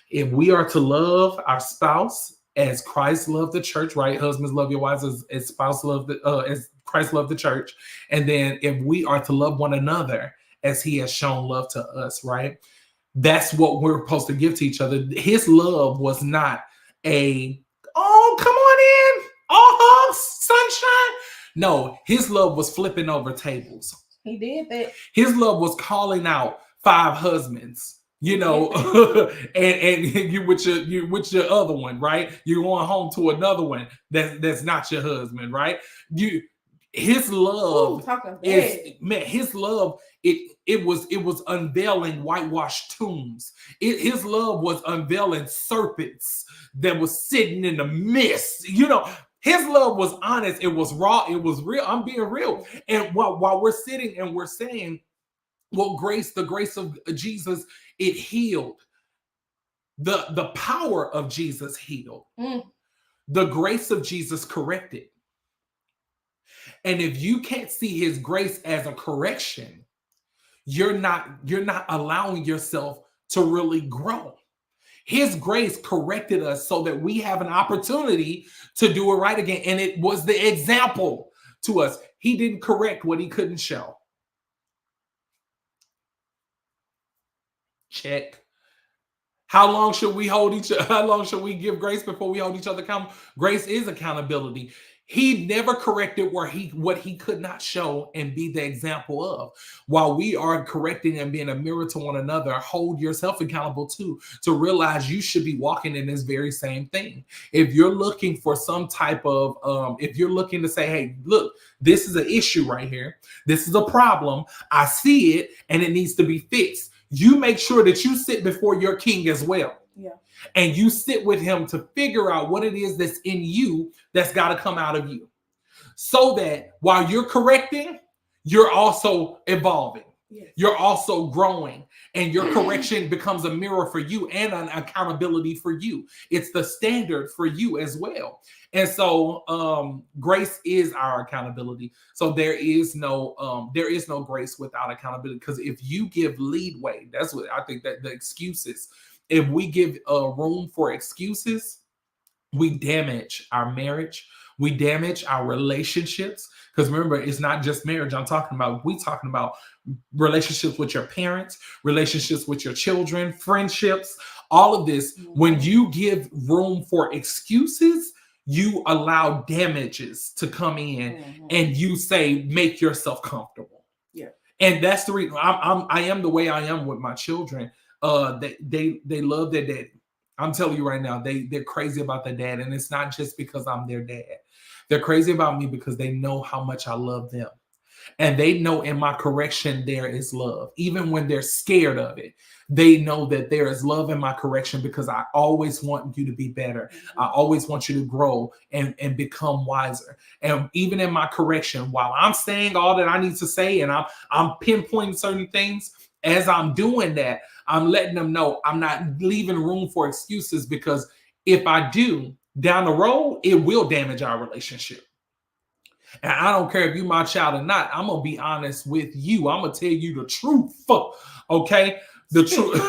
Speaker 1: If we are to love our spouse as Christ loved the church, right? Husbands, love your wives as spouse love as Christ loved the church. And then if we are to love one another as he has shown love to us, right? That's what we're supposed to give to each other. His love was not oh, come on in, all hugs, sunshine. No, his love was flipping over tables.
Speaker 3: He did that.
Speaker 1: His love was calling out 5 husbands, you know, and you with your other one, right? You're going home to another one that's not your husband, right? His love his love, it was unveiling whitewashed tombs. His love was unveiling serpents that was sitting in the mist. You know, his love was honest. It was raw. It was real. I'm being real. And while we're sitting and we're saying, well, the grace of Jesus, it healed. The power of Jesus healed. The grace of Jesus corrected. And if you can't see his grace as a correction, you're not allowing yourself to really grow. His grace corrected us so that we have an opportunity to do it right again. And it was the example to us. He didn't correct what he couldn't show. Check. How long should we give grace before we hold each other accountable? Grace is accountability. He never corrected what he could not show and be the example of. While we are correcting and being a mirror to one another, hold yourself accountable too, to realize you should be walking in this very same thing. If you're looking for some type of, if you're looking to say, hey, look, this is an issue right here. This is a problem. I see it and it needs to be fixed. You make sure that you sit before your king as well.
Speaker 3: Yeah.
Speaker 1: And you sit with him to figure out what it is that's in you that's got to come out of you. So that while you're correcting, you're also evolving. Yes. You're also growing. And your correction becomes a mirror for you and an accountability for you. It's the standard for you as well. And so grace is our accountability. So there is no grace without accountability. Because if you give leadway, that's what I think, that the excuses. If we give room for excuses, we damage our marriage. We damage our relationships. Because remember, it's not just marriage we're talking about relationships with your parents, relationships with your children, friendships, all of this. When you give room for excuses, you allow damages to come in and you say, make yourself comfortable. Yeah. And that's the reason I am the way I am with my children. They love their dad. I'm telling you right now, they're crazy about their dad. And it's not just because I'm their dad. They're crazy about me because they know how much I love them. And they know in my correction, there is love. Even when they're scared of it, they know that there is love in my correction because I always want you to be better. I always want you to grow and become wiser. And even in my correction, while I'm saying all that I need to say and I'm pinpointing certain things, as I'm doing that, I'm letting them know I'm not leaving room for excuses, because if I do, down the road, it will damage our relationship. And I don't care if you're my child or not. I'm going to be honest with you. I'm going to tell you the truth. Okay? The truth.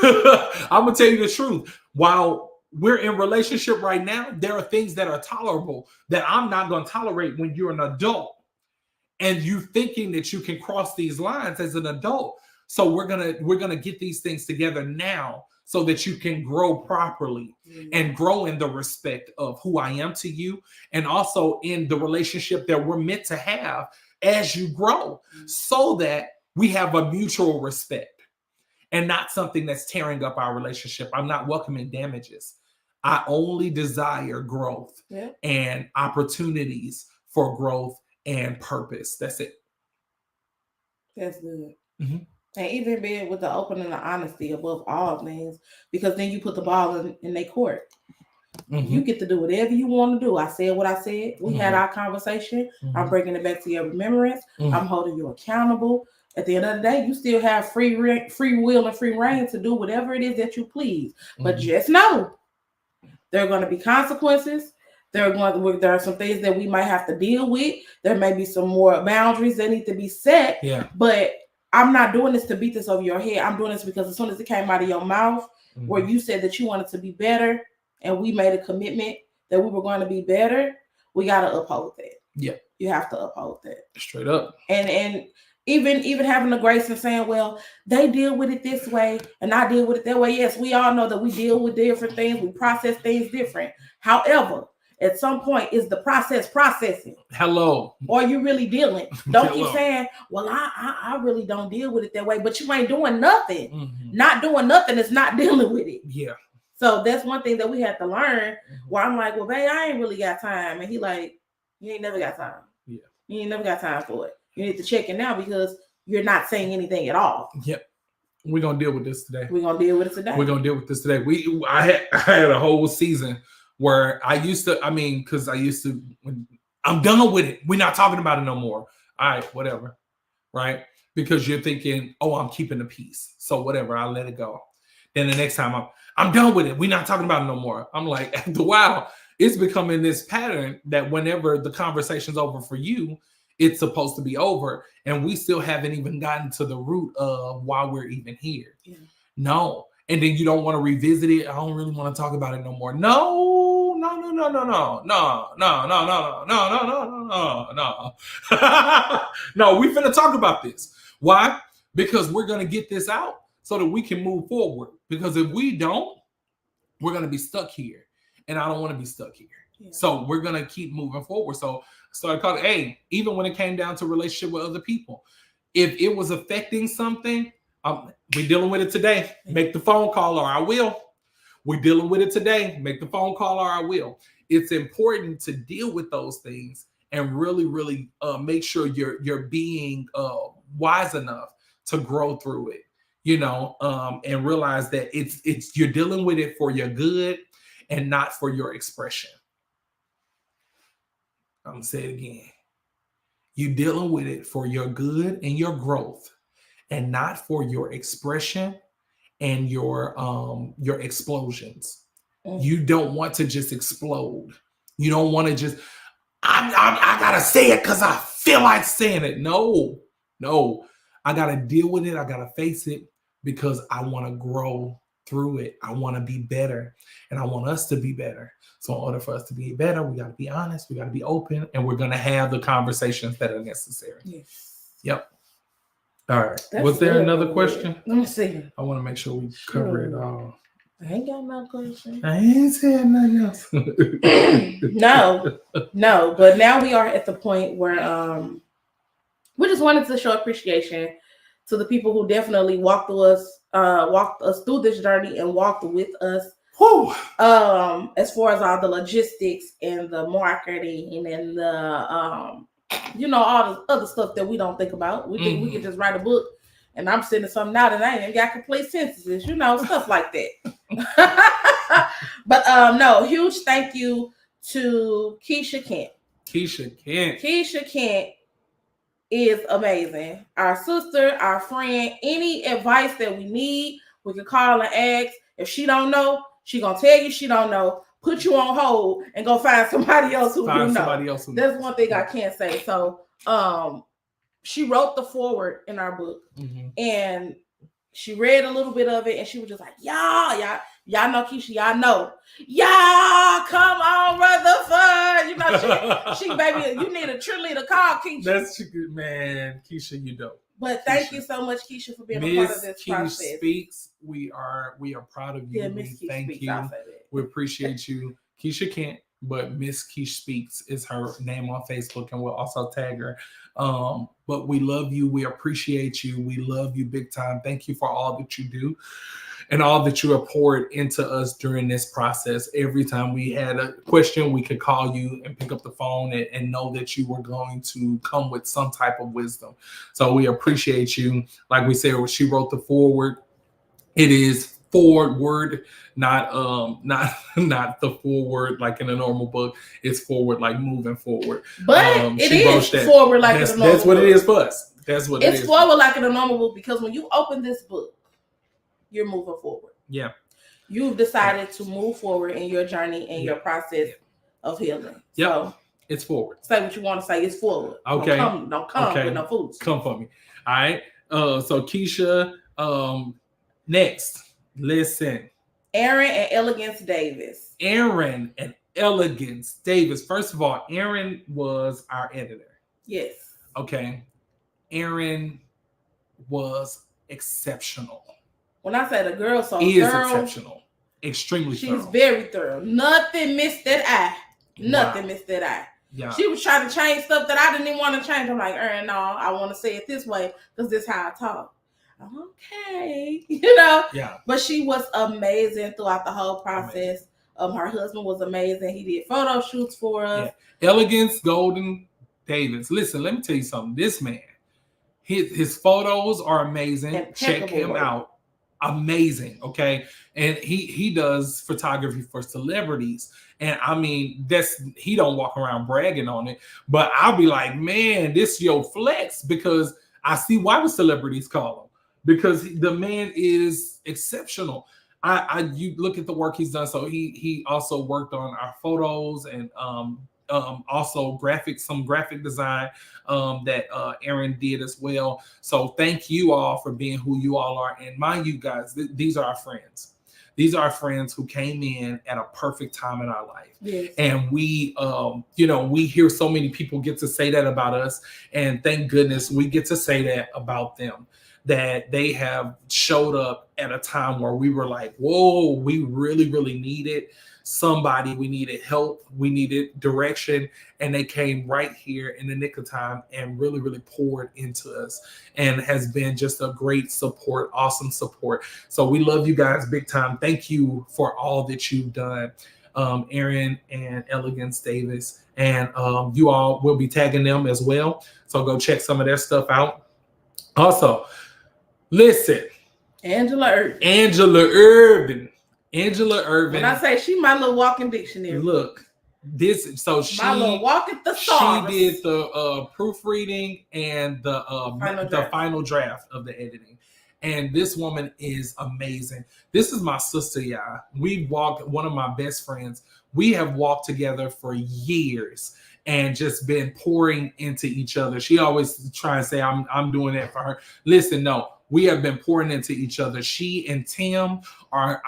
Speaker 1: I'm going to tell you the truth. While we're in relationship right now. There are things that are tolerable that I'm not going to tolerate when you're an adult. And you thinking that you can cross these lines as an adult. So we're gonna get these things together now so that you can grow properly and grow in the respect of who I am to you, and also in the relationship that we're meant to have as you grow, so that we have a mutual respect and not something that's tearing up our relationship. I'm not welcoming damages. I only desire growth and opportunities for growth and purpose. That's it.
Speaker 3: That's good. Mm-hmm. And even being with the open and the honesty above all things, because then you put the ball in their court. Mm-hmm. You get to do whatever you want to do. I said what I said. We had our conversation. I'm bringing it back to your remembrance. I'm holding you accountable. At the end of the day, you still have free will and free reign to do whatever it is that you please. But just know there are going to be consequences. There are some things that we might have to deal with. There may be some more boundaries that need to be set. Yeah. But I'm not doing this to beat this over your head. I'm doing this because as soon as it came out of your mouth, where you said that you wanted to be better, and we made a commitment that we were going to be better, we got to uphold that. Yeah. You have to uphold that.
Speaker 1: Straight up.
Speaker 3: And even having the grace and saying, well, they deal with it this way and I deal with it that way. Yes, we all know that we deal with different things. We process things different. However, at some point, is the process processing?
Speaker 1: Hello.
Speaker 3: Or are you really dealing? Don't keep saying, well, I really don't deal with it that way, but you ain't doing nothing. Mm-hmm. Not doing nothing is not dealing with it.
Speaker 1: Yeah.
Speaker 3: So that's one thing that we had to learn, where I'm like, well, babe, I ain't really got time. And he like, you ain't never got time. Yeah. You ain't never got time for it. You need to check it now because you're not saying anything at all.
Speaker 1: Yep. We're going to deal with this today.
Speaker 3: We're going to deal with it today.
Speaker 1: We're going to deal with this today. I had a whole season where I'm done with it. We're not talking about it no more. All right, whatever. Right? Because you're thinking, oh, I'm keeping the peace. So whatever, I'll let it go. Then the next time I'm done with it. We're not talking about it no more. I'm like, after a while, it's becoming this pattern that whenever the conversation's over for you, it's supposed to be over. And we still haven't even gotten to the root of why we're even here. Yeah. No. And then you don't want to revisit it. I don't really want to talk about it no more. No. No, we finna talk about this. Why? Because we're going to get this out so that we can move forward. Because if we don't, we're going to be stuck here. And I don't want to be stuck here. Yeah. So we're going to keep moving forward. So I called, hey, even when it came down to relationship with other people, if it was affecting something, we're dealing with it today. Make the phone call or I will. We're dealing with it today. Make the phone call or I will. It's important to deal with those things and really, really make sure you're being wise enough to grow through it, and realize that it's you're dealing with it for your good and not for your expression. I'm gonna say it again. You're dealing with it for your good and your growth, and not for your expression and your explosions. You don't want to just explode. You don't want to just, I gotta say it because I feel like saying it. No, I gotta deal with it. I gotta face it because I want to grow through it. I want to be better, and I want us to be better. So in order for us to be better, we got to be honest, we got to be open, and we're going to have the conversations that are necessary. Yes. Yep. All right. Was there another question?
Speaker 3: Let me see.
Speaker 1: I want to make sure we cover it all.
Speaker 3: I ain't got no question.
Speaker 1: I ain't saying nothing else.
Speaker 3: No. But now we are at the point where we just wanted to show appreciation to the people who definitely walked us through this journey and walked with us. As far as all the logistics and the marketing and the all the other stuff that we don't think about. We think we can just write a book and I'm sending something out and I ain't even got complete sentences, stuff like that. But no, huge thank you to Keisha Kent. Keisha Kent is amazing. Our sister, our friend. Any advice that we need, we can call and ask. If she don't know, she gonna tell you she don't know, put you on hold, and go find somebody else who do know. That's one thing I can't say. So she wrote the foreword in our book, and she read a little bit of it, and she was just like, y'all know Keisha, y'all know. Y'all, come on, Rutherford. You know, she baby, you need a cheerleader, call Keisha.
Speaker 1: That's good, man. Keisha, you dope.
Speaker 3: But thank you so much, Keisha, for being a part of this process.
Speaker 1: Keisha Speaks, we are proud of you.
Speaker 3: Yeah,
Speaker 1: we
Speaker 3: Miss Keisha
Speaker 1: thank
Speaker 3: Speaks,
Speaker 1: you. We appreciate you. Keisha can't, but Miss Keisha Speaks is her name on Facebook, and we'll also tag her. But we love you. We appreciate you. We love you big time. Thank you for all that you do and all that you have poured into us during this process. Every time we had a question, we could call you and pick up the phone and know that you were going to come with some type of wisdom. So we appreciate you. Like we said, she wrote the foreword. It is forward, not the forward like in a normal book. It's forward like moving forward.
Speaker 3: But it is forward like in a normal book.
Speaker 1: That's what it is for us. That's what it is.
Speaker 3: It's forward like in a normal book, because when you open this book, you're moving forward.
Speaker 1: Yeah.
Speaker 3: You've decided to move forward in your journey and your process of healing.
Speaker 1: Yeah.
Speaker 3: So
Speaker 1: it's forward.
Speaker 3: Say what you want to say. It's forward.
Speaker 1: Okay.
Speaker 3: Don't come with no fools.
Speaker 1: Come for me. All right. So Keisha, next. Listen.
Speaker 3: Aaron and Elegance Davis.
Speaker 1: Aaron and Elegance Davis. First of all, Aaron was our editor.
Speaker 3: Yes.
Speaker 1: Okay. Aaron was exceptional.
Speaker 3: When I say the girl,
Speaker 1: is exceptional. Extremely
Speaker 3: she's
Speaker 1: thorough.
Speaker 3: Very thorough. Nothing missed that eye. Nothing missed that eye.
Speaker 1: Yeah.
Speaker 3: She was trying to change stuff that I didn't even want to change. I'm like, Aaron, no, I want to say it this way because this is how I talk. Okay.
Speaker 1: Yeah.
Speaker 3: But she was amazing throughout the whole process. Her husband was amazing. He did photo shoots for us.
Speaker 1: Yeah. Elegance Golden Davis. Listen, let me tell you something. This man, his photos are amazing. Check him out. Amazing. Okay. And he does photography for celebrities. And I mean, he don't walk around bragging on it, but I'll be like, man, this your flex, because I see why the celebrities call him, because the man is exceptional. You look at the work he's done. So he also worked on our photos and also some graphic design that Aaron did as well. So thank you all for being who you all are. And mind you guys, these are our friends. These are our friends who came in at a perfect time in our life.
Speaker 3: Yes.
Speaker 1: And we, we hear so many people get to say that about us. And thank goodness we get to say that about them, that they have showed up at a time where we were like, whoa, we really, really needed somebody. We needed help. We needed direction. And they came right here in the nick of time and really, really poured into us, and has been just a great support, awesome support. So we love you guys big time. Thank you for all that you've done, Aaron and Elegance Davis. And you all will be tagging them as well. So go check some of their stuff out. Also, listen.
Speaker 3: Angela
Speaker 1: Irvin.
Speaker 3: When I say she my little walking dictionary.
Speaker 1: Look,
Speaker 3: my little walking thesaurus.
Speaker 1: She did the proofreading and the final draft of the editing. And this woman is amazing. This is my sister, y'all. One of my best friends. We have walked together for years and just been pouring into each other. She always try and say I'm doing that for her. Listen, no. We have been pouring into each other. She and Tim are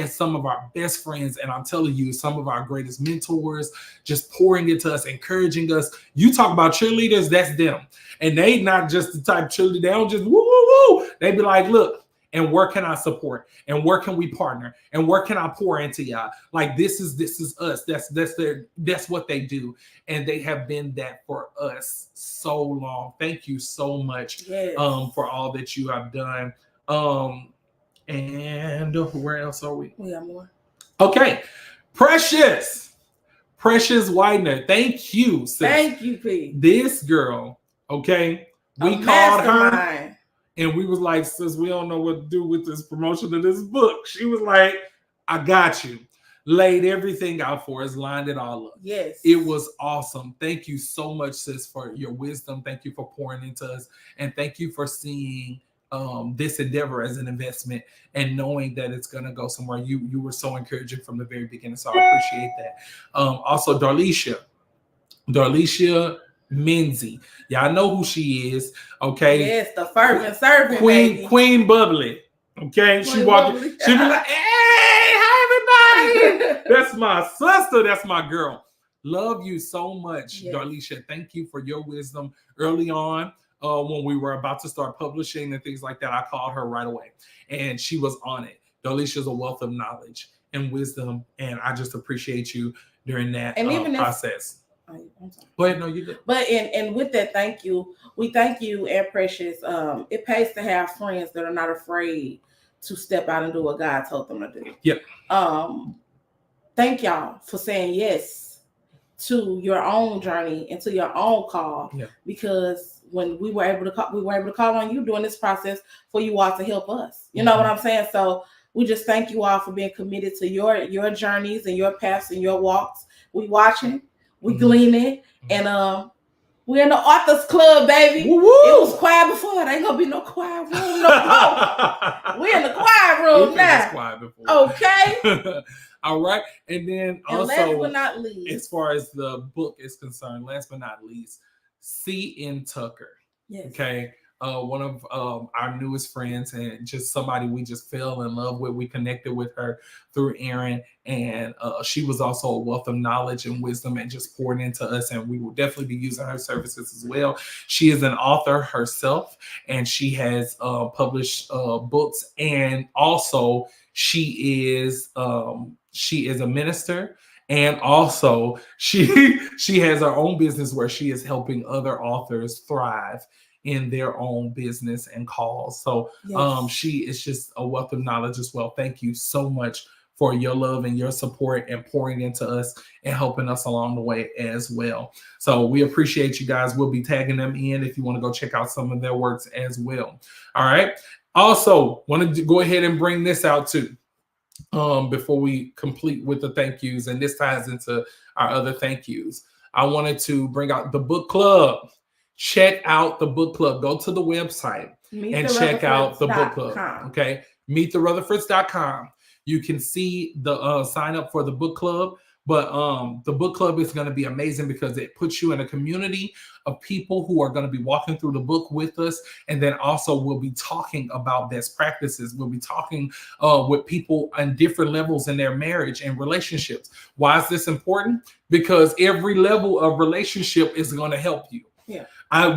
Speaker 1: some of our best friends. And I'm telling you, some of our greatest mentors, just pouring into us, encouraging us. You talk about cheerleaders, that's them. And they not just the type of cheerleader, they don't just woo, woo, woo. They be like, look, and where can I support? And where can we partner? And where can I pour into y'all? Like this is us. That's what they do. And they have been that for us so long. Thank you so much for all that you have done. And where else are we?
Speaker 3: We got more.
Speaker 1: Okay. Precious Widener. Thank you, sis.
Speaker 3: Thank you, P.
Speaker 1: This girl, okay. We called her. And we was like, sis, we don't know what to do with this promotion of this book. She was like, I got you. Laid everything out for us, lined it all up.
Speaker 3: Yes.
Speaker 1: It was awesome. Thank you so much, sis, for your wisdom. Thank you for pouring into us. And thank you for seeing this endeavor as an investment and knowing that it's going to go somewhere. You were so encouraging from the very beginning. So I appreciate that. Also, Darlisha Menzie. Y'all know who she is, okay?
Speaker 3: Yes, the fervent servant.
Speaker 1: Queen Bubbly. Okay, she walking. She be like, "Hey, hi everybody! That's my sister. That's my girl. Love you so much,
Speaker 3: Yes.
Speaker 1: Darlisha. Thank you for your wisdom early on. When we were about to start publishing and things like that, I called her right away, and she was on it. Darlisha's a wealth of knowledge and wisdom, and I just appreciate you during that
Speaker 3: And even
Speaker 1: process.
Speaker 3: I'm sorry.
Speaker 1: Go ahead, no, you good.
Speaker 3: But and with that, thank you. We thank you, and Precious. It pays to have friends that are not afraid to step out and do what God told them to do.
Speaker 1: Yep.
Speaker 3: Thank y'all for saying yes to your own journey and to your own call.
Speaker 1: Yeah.
Speaker 3: Because when we were able to call on you during this process for you all to help us. You know what I'm saying? So we just thank you all for being committed to your journeys and your paths and your walks. We watching, we gleaning, and we're in the authors club, baby.
Speaker 1: Woo-woo!
Speaker 3: It was quiet before. There ain't gonna be no quiet room no more. We're in the quiet room now.
Speaker 1: Quiet before.
Speaker 3: Okay.
Speaker 1: All right. And then
Speaker 3: And
Speaker 1: also,
Speaker 3: last but not least,
Speaker 1: as far as the book is concerned, last but not least, C.N. Tucker.
Speaker 3: yes.
Speaker 1: Okay. One of our newest friends and just somebody we just fell in love with. We connected with her through Aaron, and she was also a wealth of knowledge and wisdom and just poured into us, and we will definitely be using her services as well. She is an author herself, and she has published books, and also she is a minister. And also, she has her own business where she is helping other authors thrive in their own business and cause. So
Speaker 3: Yes.
Speaker 1: she is just a wealth of knowledge as well. Thank you so much for your love and your support and pouring into us and helping us along the way as well. So we appreciate you guys. We'll be tagging them in if you want to go check out some of their works as well. All right. Also, wanted to go ahead and bring this out too. Before we complete with the thank yous, and this ties into our other thank yous, I wanted to bring out the book club. Check out the book club. Go to the website and check out the book club. Okay, meettherutherfords.com. You can see the sign up for the book club. But the book club is going to be amazing because it puts you in a community of people who are going to be walking through the book with us. And then also we'll be talking about best practices. We'll be talking with people on different levels in their marriage and relationships. Why is this important? Because every level of relationship is going to help you.
Speaker 3: Yeah.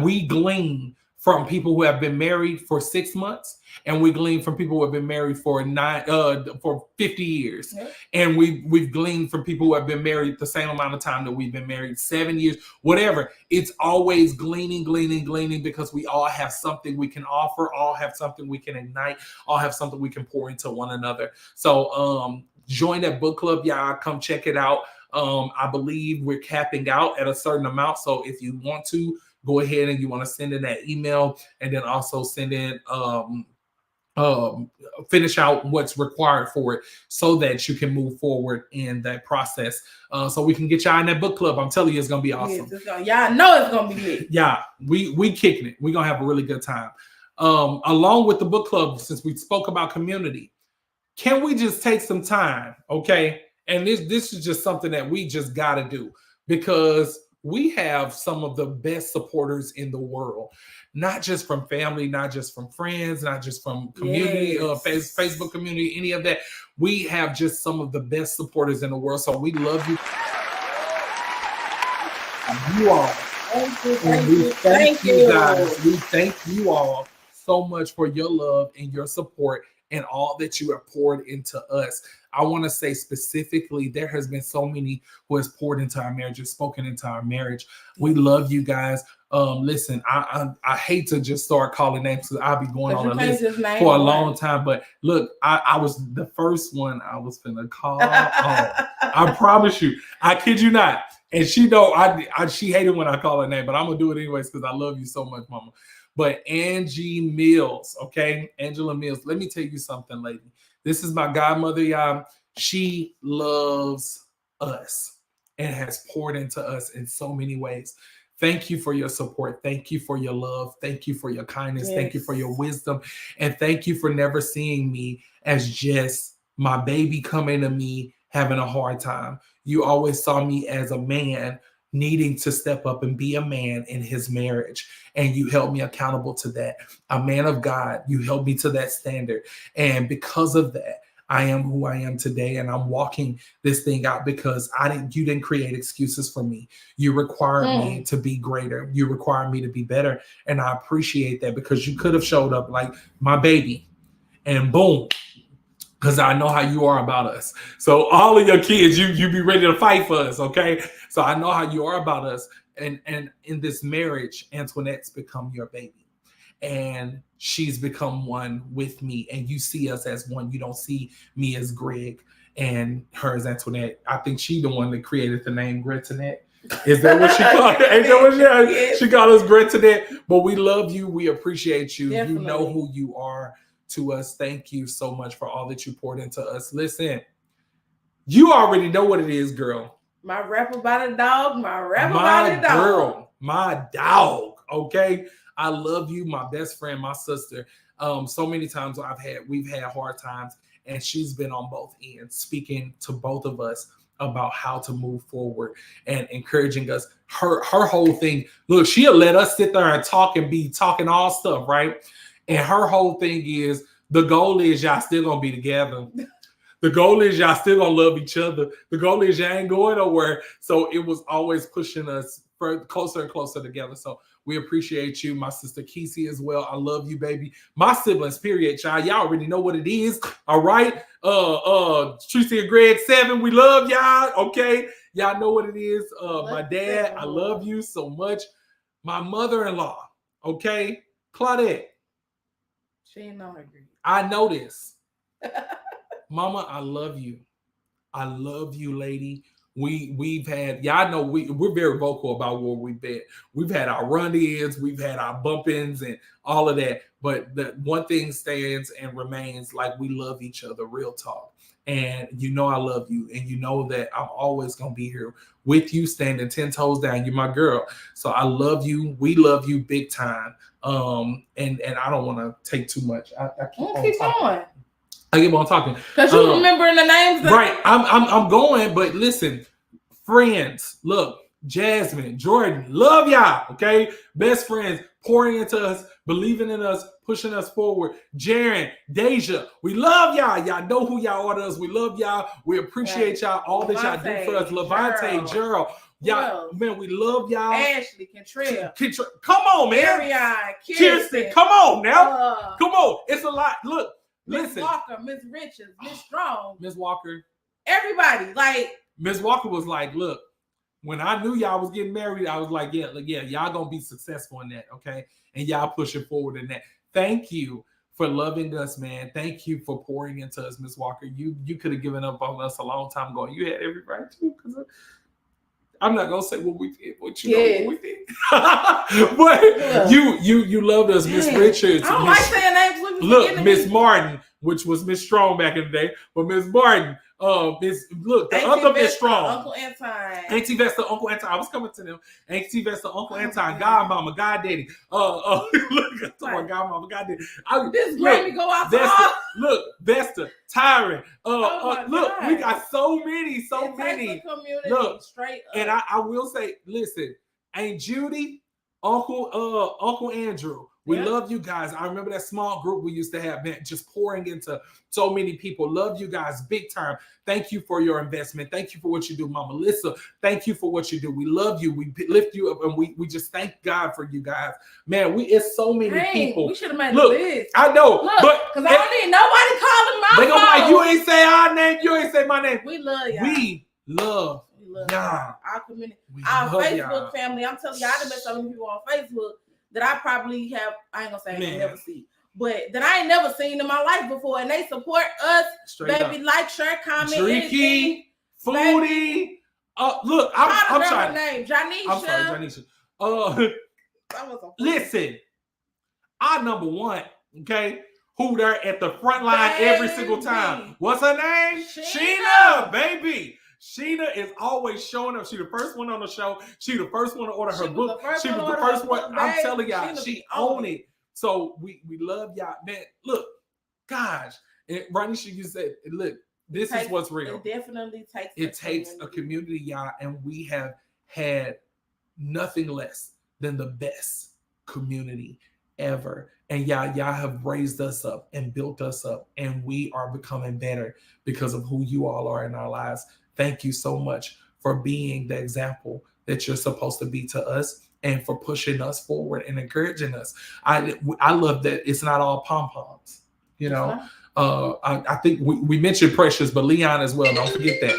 Speaker 1: We glean from people who have been married for 6 months, and we glean from people who have been married for 50 years.
Speaker 3: Yeah.
Speaker 1: And we've gleaned from people who have been married the same amount of time that we've been married, 7 years, whatever. It's always gleaning, because we all have something we can offer, all have something we can ignite, all have something we can pour into one another. So join that book club, y'all. Come check it out. I believe we're capping out at a certain amount. So if you want to, go ahead and you want to send in that email, and then also send in finish out what's required for it so that you can move forward in that process. So we can get y'all in that book club. I'm telling you, it's gonna be awesome.
Speaker 3: Yes, y'all know it's gonna be lit.
Speaker 1: Yeah, we kicking it. We're gonna have a really good time. Along with the book club, since we spoke about community, can we just take some time, okay? And this is just something that we just gotta do, because we have some of the best supporters in the world, not just from family, not just from friends, not just from community,
Speaker 3: Yes.
Speaker 1: Facebook community, any of that. We have just some of the best supporters in the world. So we love you. You all.
Speaker 3: Thank you.
Speaker 1: Guys. We thank you all so much for your love and your support and all that you have poured into us. I want to say specifically, there has been so many who has poured into our marriage, spoken into our marriage. We love you guys. Listen, I hate to just start calling names because I'll be going on a list for a long time. But look, I was the first one I was finna call. I promise you. I kid you not. And she she hated when I call her name, but I'm gonna do it anyways because I love you so much, Mama. But Angie Mills, okay? Angela Mills. Let me tell you something, lady. This is my godmother, y'all. She loves us and has poured into us in so many ways. Thank you for your support. Thank you for your love. Thank you for your kindness.
Speaker 3: Yes.
Speaker 1: Thank you for your wisdom. And thank you for never seeing me as just my baby coming to me having a hard time. You always saw me as a man needing to step up and be a man in his marriage. And you held me accountable to that. A man of God, you held me to that standard. And because of that, I am who I am today, and I'm walking this thing out because you didn't create excuses for me. You required me to be greater. You required me to be better. And I appreciate that, because you could have showed up like my baby and boom, because I know how you are about us. So all of your kids, you be ready to fight for us, okay? So I know how you are about us. And in this marriage, Antoinette's become your baby. And she's become one with me. And you see us as one. You don't see me as Greg and her as Antoinette. I think she the one that created the name Gretinette. Is that what she called it? Ain't that what she called us, Gretinette? But we love you. We appreciate you. Definitely. You know who you are to us. Thank you so much for all that you poured into us. Listen, you already know what it is, girl.
Speaker 3: My rap about a dog, my dog.
Speaker 1: Girl, my dog, okay? I love you, my best friend, my sister. So many times we've had hard times, and she's been on both ends, speaking to both of us about how to move forward and encouraging us. Her whole thing, look, she'll let us sit there and talk and be talking all stuff, right? And her whole thing is, the goal is y'all still gonna be together. The goal is y'all still gonna love each other. The goal is y'all ain't going nowhere. So it was always pushing us closer and closer together. So we appreciate you, my sister Kesey as well. I love you, baby. My siblings, period, y'all. Y'all already know what it is. All right. Tracy and Greg 7, we love y'all. Okay. Y'all know what it is. My dad, I love you so much. My mother-in-law, okay, Claudette.
Speaker 3: She ain't know her grief.
Speaker 1: I know this. Mama, I love you. I love you, lady. We've had, y'all know we're very vocal about where we've been. We've had our run-ins, we've had our bump-ins and all of that. But the one thing stands and remains, like, we love each other, real talk. And you know I love you. And you know that I'm always going to be here with you, standing 10 toes down. You're my girl. So I love you. We love you big time. And I don't want to take too much. I keep
Speaker 3: going.
Speaker 1: I keep on talking.
Speaker 3: Because you remembering the names.
Speaker 1: Right. I'm going, but listen, friends, look, Jasmine, Jordan, love y'all, okay? Best friends, pouring into us, believing in us, pushing us forward. Jaren, Deja, we love y'all. Y'all know who y'all are to us. We love y'all. We appreciate y'all, all that y'all do for us. Levante, Gerald. Y'all, man, we love y'all.
Speaker 3: Ashley, Contrell.
Speaker 1: Come on, man.
Speaker 3: Marion,
Speaker 1: Kirsten, come on now. Come on. It's a lot. Look.
Speaker 3: Miss Walker, Miss Richards, Miss Strong,
Speaker 1: Miss Walker,
Speaker 3: everybody. Like,
Speaker 1: Miss Walker was like, look, when I knew y'all was getting married, I was like, yeah, y'all gonna be successful in that, okay? And y'all pushing forward in that. Thank you for loving us, man. Thank you for pouring into us, Miss Walker. You could have given up on us a long time ago. You had every right to, because I'm not gonna say what we did, but you know what we did. But you loved us, Miss Richards.
Speaker 3: I don't like saying names.
Speaker 1: Look, Miss Martin, which was Miss Strong back in the day, but Miss Martin, the other Miss Strong,
Speaker 3: Uncle Anton,
Speaker 1: Auntie Vesta, Uncle Anton. I was coming to them. Auntie Vesta, Uncle Anton, Godmama, Goddaddy. Look, I'm talking about Godmama, Goddaddy.
Speaker 3: This Grammy go out
Speaker 1: Vesta, look, Vesta, Tyron. Look, we got so many. Look, straight up. And I will say, listen, Aunt Judy, Uncle Andrew. We love you guys. I remember that small group we used to have, man, just pouring into so many people. Love you guys big time. Thank you for your investment. Thank you for what you do, Mama Melissa. Thank you for what you do. We love you. We lift you up, and we just thank God for you guys. Man, it's so many people.
Speaker 3: We should have made a list.
Speaker 1: I know.
Speaker 3: Look, because I don't need nobody calling my phone.
Speaker 1: They gonna be like, you ain't say our name. You ain't say my name.
Speaker 3: We love y'all.
Speaker 1: We love y'all.
Speaker 3: Our community. Our Facebook family. I'm telling you, I done met so many people on Facebook that I probably have, I ain't gonna say I ain't never see, but that I ain't never seen in my life before, and they support us. Straight baby, up. Like, share, comment,
Speaker 1: Dreaky, Foodie. Look, I'm trying.
Speaker 3: Name Janisha.
Speaker 1: I'm sorry, Janisha. Listen, our number one, okay, who there at the front line every single time. What's her name? Sheena, baby. Sheena is always showing up. She the first one on the show. She the first one to order her book. She was the first one. I'm telling y'all, she own it. So we love y'all, man. Look, gosh, Ranisha, you said, look, this is what's real.
Speaker 3: It definitely takes.
Speaker 1: It takes a community, y'all, and we have had nothing less than the best community ever. And y'all have raised us up and built us up, and we are becoming better because of who you all are in our lives. Thank you so much for being the example that you're supposed to be to us, and for pushing us forward and encouraging us. I love that it's not all pom poms. You know, I think we mentioned Precious, but Leon as well. Don't forget that.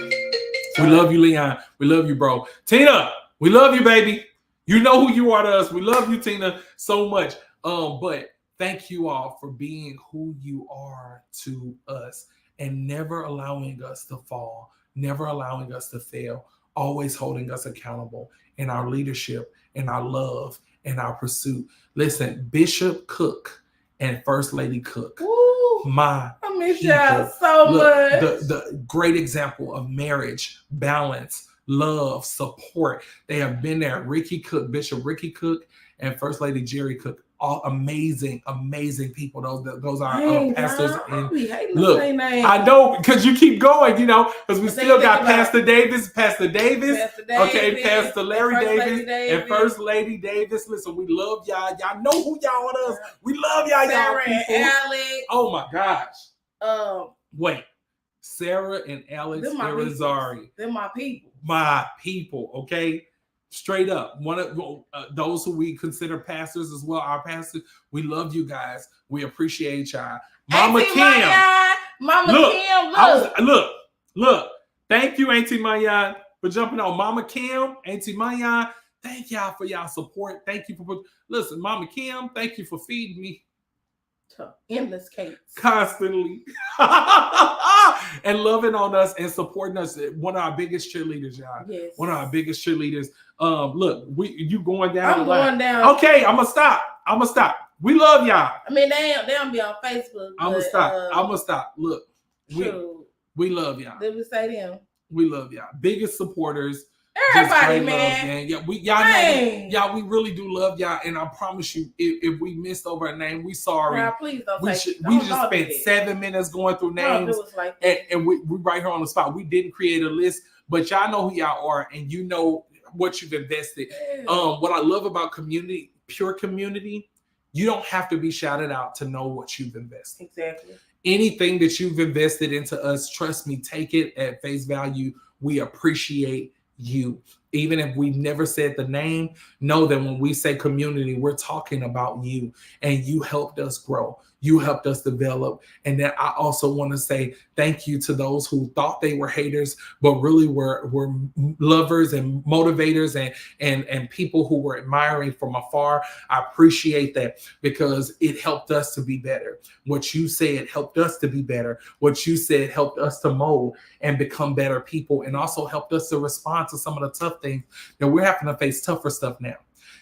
Speaker 1: We love you, Leon. We love you, bro. Tina, we love you, baby. You know who you are to us. We love you, Tina, so much. But thank you all for being who you are to us, and never allowing us to fall, never allowing us to fail, always holding us accountable in our leadership, in our love, in our pursuit. Listen, Bishop Cook and First Lady Cook.
Speaker 3: Woo,
Speaker 1: my
Speaker 3: I miss
Speaker 1: people.
Speaker 3: y'all so much.
Speaker 1: The great example of marriage, balance, love, support. They have been there. Ricky Cook, Bishop Ricky Cook, and First Lady Jerry Cook. All amazing people. Those are pastors. And look, I know because you keep going, because we still got Pastor Davis, okay, Pastor Larry Davis, and First Lady Davis. Listen, we love y'all. Y'all know who y'all are. We love y'all,
Speaker 3: Sarah
Speaker 1: y'all people.
Speaker 3: And Alex.
Speaker 1: Oh my gosh. Wait, Sarah and Alex Irizarry.
Speaker 3: They're my people.
Speaker 1: My people, okay? Straight up, one of those who we consider pastors as well, our pastors. We love you guys. We appreciate y'all. Mama
Speaker 3: Auntie
Speaker 1: Kim,
Speaker 3: Maya, Mama Kim,
Speaker 1: look. Thank you, Auntie Maya, for jumping on. Mama Kim, Auntie Maya, thank y'all for y'all support. Thank you for listen, Mama Kim. Thank you for feeding me
Speaker 3: endless cakes
Speaker 1: constantly and loving on us and supporting us. One of our biggest cheerleaders, y'all.
Speaker 3: Yes.
Speaker 1: One of our biggest cheerleaders. Look, you going down.
Speaker 3: I'm going down.
Speaker 1: Okay, I'm gonna stop. We love y'all.
Speaker 3: I mean, they don't be on Facebook.
Speaker 1: I'm gonna stop. Look, we love y'all.
Speaker 3: Did we say them?
Speaker 1: We love y'all. Biggest supporters.
Speaker 3: Everybody, man.
Speaker 1: Yeah, we really do love y'all, and I promise you, if we missed over a name, we sorry.
Speaker 3: Nah, please don't.
Speaker 1: We just spent 7 minutes going through names, and we right here on the spot. We didn't create a list, but y'all know who y'all are, and you know what you've invested. Yeah. What I love about community, pure community, you don't have to be shouted out to know what you've invested.
Speaker 3: Exactly.
Speaker 1: Anything that you've invested into us, trust me, take it at face value. We appreciate you. Even if we've never said the name, know that when we say community, we're talking about you, and you helped us grow. You helped us develop. And then I also want to say thank you to those who thought they were haters, but really were lovers and motivators and people who were admiring from afar. I appreciate that because it helped us to be better. What you said helped us to be better. What you said helped us to mold and become better people, and also helped us to respond to some of the tough things that we're having to face. Tougher stuff now.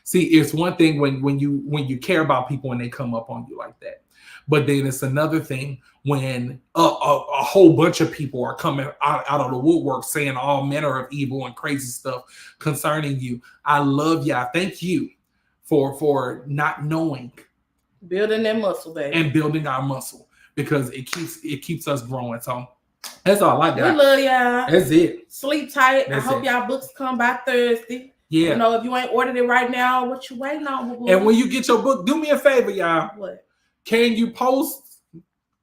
Speaker 1: See, it's one thing when you care about people and they come up on you like that. But then it's another thing when a whole bunch of people are coming out of the woodwork saying all manner of evil and crazy stuff concerning you. I love y'all. Thank you for not knowing.
Speaker 3: Building that muscle, baby.
Speaker 1: And building our muscle, because it keeps us growing. So that's all I got.
Speaker 3: We love y'all.
Speaker 1: That's it.
Speaker 3: Sleep tight. I hope y'all books come by Thursday.
Speaker 1: Yeah.
Speaker 3: If you ain't ordered it right now, what you waiting on? Boo-boo?
Speaker 1: And when you get your book, do me a favor, y'all.
Speaker 3: What?
Speaker 1: Can you post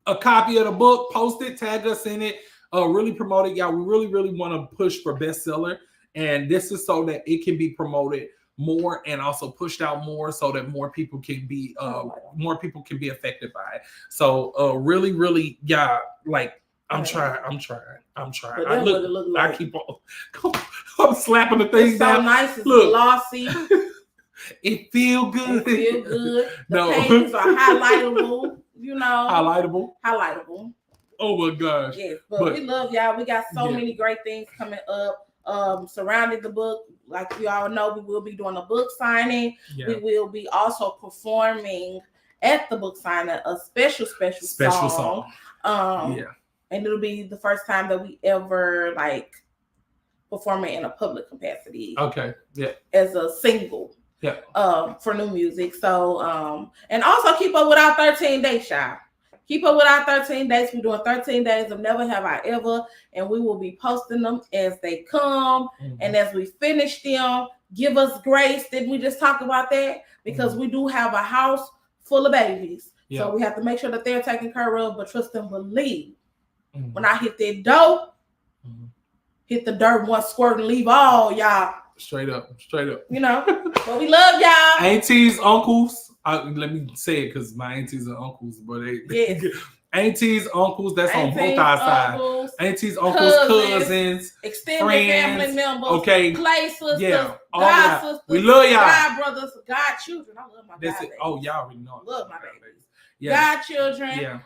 Speaker 1: a copy of the book? Post it, tag us in it, really promote it, y'all. We really, really want to push for bestseller, and this is so that it can be promoted more and also pushed out more, so that more people can be affected by it. So, really, really, yeah, like I'm trying. I keep on. I'm slapping the thing down.
Speaker 3: So nice, it's glossy.
Speaker 1: It feel good.
Speaker 3: The pages are highlightable, Highlightable.
Speaker 1: Oh my gosh.
Speaker 3: Yes, but we love y'all. We got so many great things coming up surrounding the book. Like you all know, we will be doing a book signing. Yeah. We will be also performing at the book signing a special song. And it'll be the first time that we ever perform it in a public capacity.
Speaker 1: Okay. Yeah.
Speaker 3: As a single. Yeah. For new music. So and also keep up with our 13 Day Shop. Keep up with our 13 days. We're doing 13 days of Never Have I Ever, and we will be posting them as they come. And as we finish them, give us grace. Didn't we just talk about that? Because we do have a house full of babies. So we have to make sure that they're taken care of, but trust and believe. When I hit that dough, hit the dirt one squirt and leave all y'all. Straight up. You know, but we love y'all.
Speaker 1: Aunties, uncles. Let me say it because my aunties and uncles, but they aunties, uncles, that's aunties, on both our sides. Aunties, uncles, cousins,
Speaker 3: extended
Speaker 1: friends,
Speaker 3: family members,
Speaker 1: okay,
Speaker 3: play sisters,
Speaker 1: all
Speaker 3: God sisters,
Speaker 1: we love y'all.
Speaker 3: God brothers, God children. I love my God babies.
Speaker 1: Oh, y'all already know.
Speaker 3: Love my babies. God children.
Speaker 1: Yeah.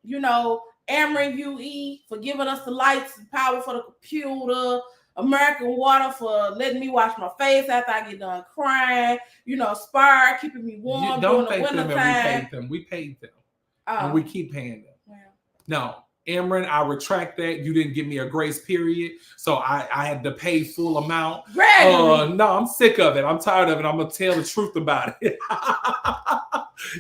Speaker 3: You know, Ameren UE for giving us the lights and power for the computer. American Water for letting me wash my face after I get done crying. You know, Spire keeping me warm during the winter time.
Speaker 1: We paid them. And we keep paying them. Yeah. No, Ameren, I retract that. You didn't give me a grace period, so I had to pay full amount. No, I'm sick of it. I'm tired of it. I'm gonna tell the truth about it.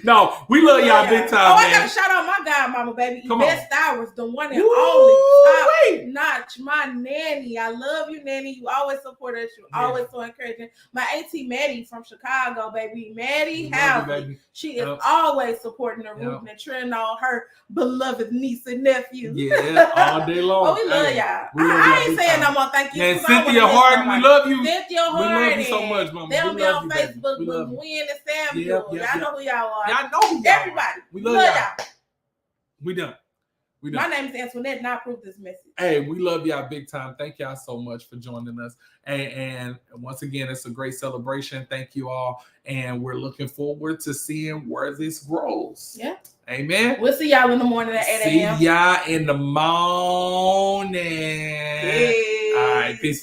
Speaker 1: No, we love y'all big time.
Speaker 3: Oh,
Speaker 1: man.
Speaker 3: I gotta shout out my godmama, baby.
Speaker 1: Come
Speaker 3: Best Hours, the one and only top notch. My nanny, I love you, nanny. You always support us. You always so encouraging. My auntie Maddie from Chicago, baby. Maddie House. She is always supporting the roof and cheering on her beloved niece and nephew.
Speaker 1: Yeah, all day long.
Speaker 3: Oh, we love y'all. I ain't saying no more thank you.
Speaker 1: And Cynthia Harden, we love you.
Speaker 3: Cynthia Harden.
Speaker 1: We love you so much, mama.
Speaker 3: They'll be on Facebook, but Gwen and Samuel. Y'all know who y'all are.
Speaker 1: Y'all know who y'all
Speaker 3: Everybody.
Speaker 1: Are. We love y'all. We done.
Speaker 3: My name is Antoinette, and I approve this message.
Speaker 1: Hey, we love y'all big time. Thank y'all so much for joining us. And once again, it's a great celebration. Thank you all. And we're looking forward to seeing where this grows.
Speaker 3: Yeah.
Speaker 1: Amen.
Speaker 3: We'll see y'all in the morning at 8 a.m.
Speaker 1: See y'all in the morning. Peace. All right. Peace.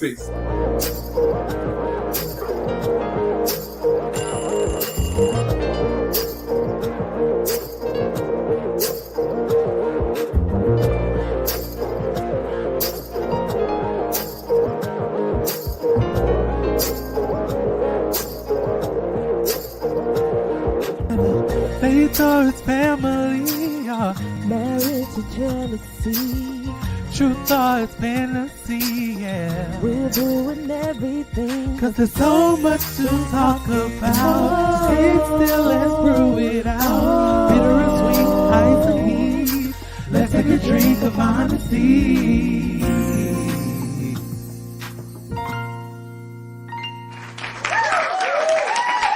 Speaker 2: Faith or its family, marriage to jealousy, truth or its fantasy, yeah. We're doing everything, cause there's so much to talk about. Sit still and brew it out. Bitter and sweet, ice and heat. Let's take a drink of honesty.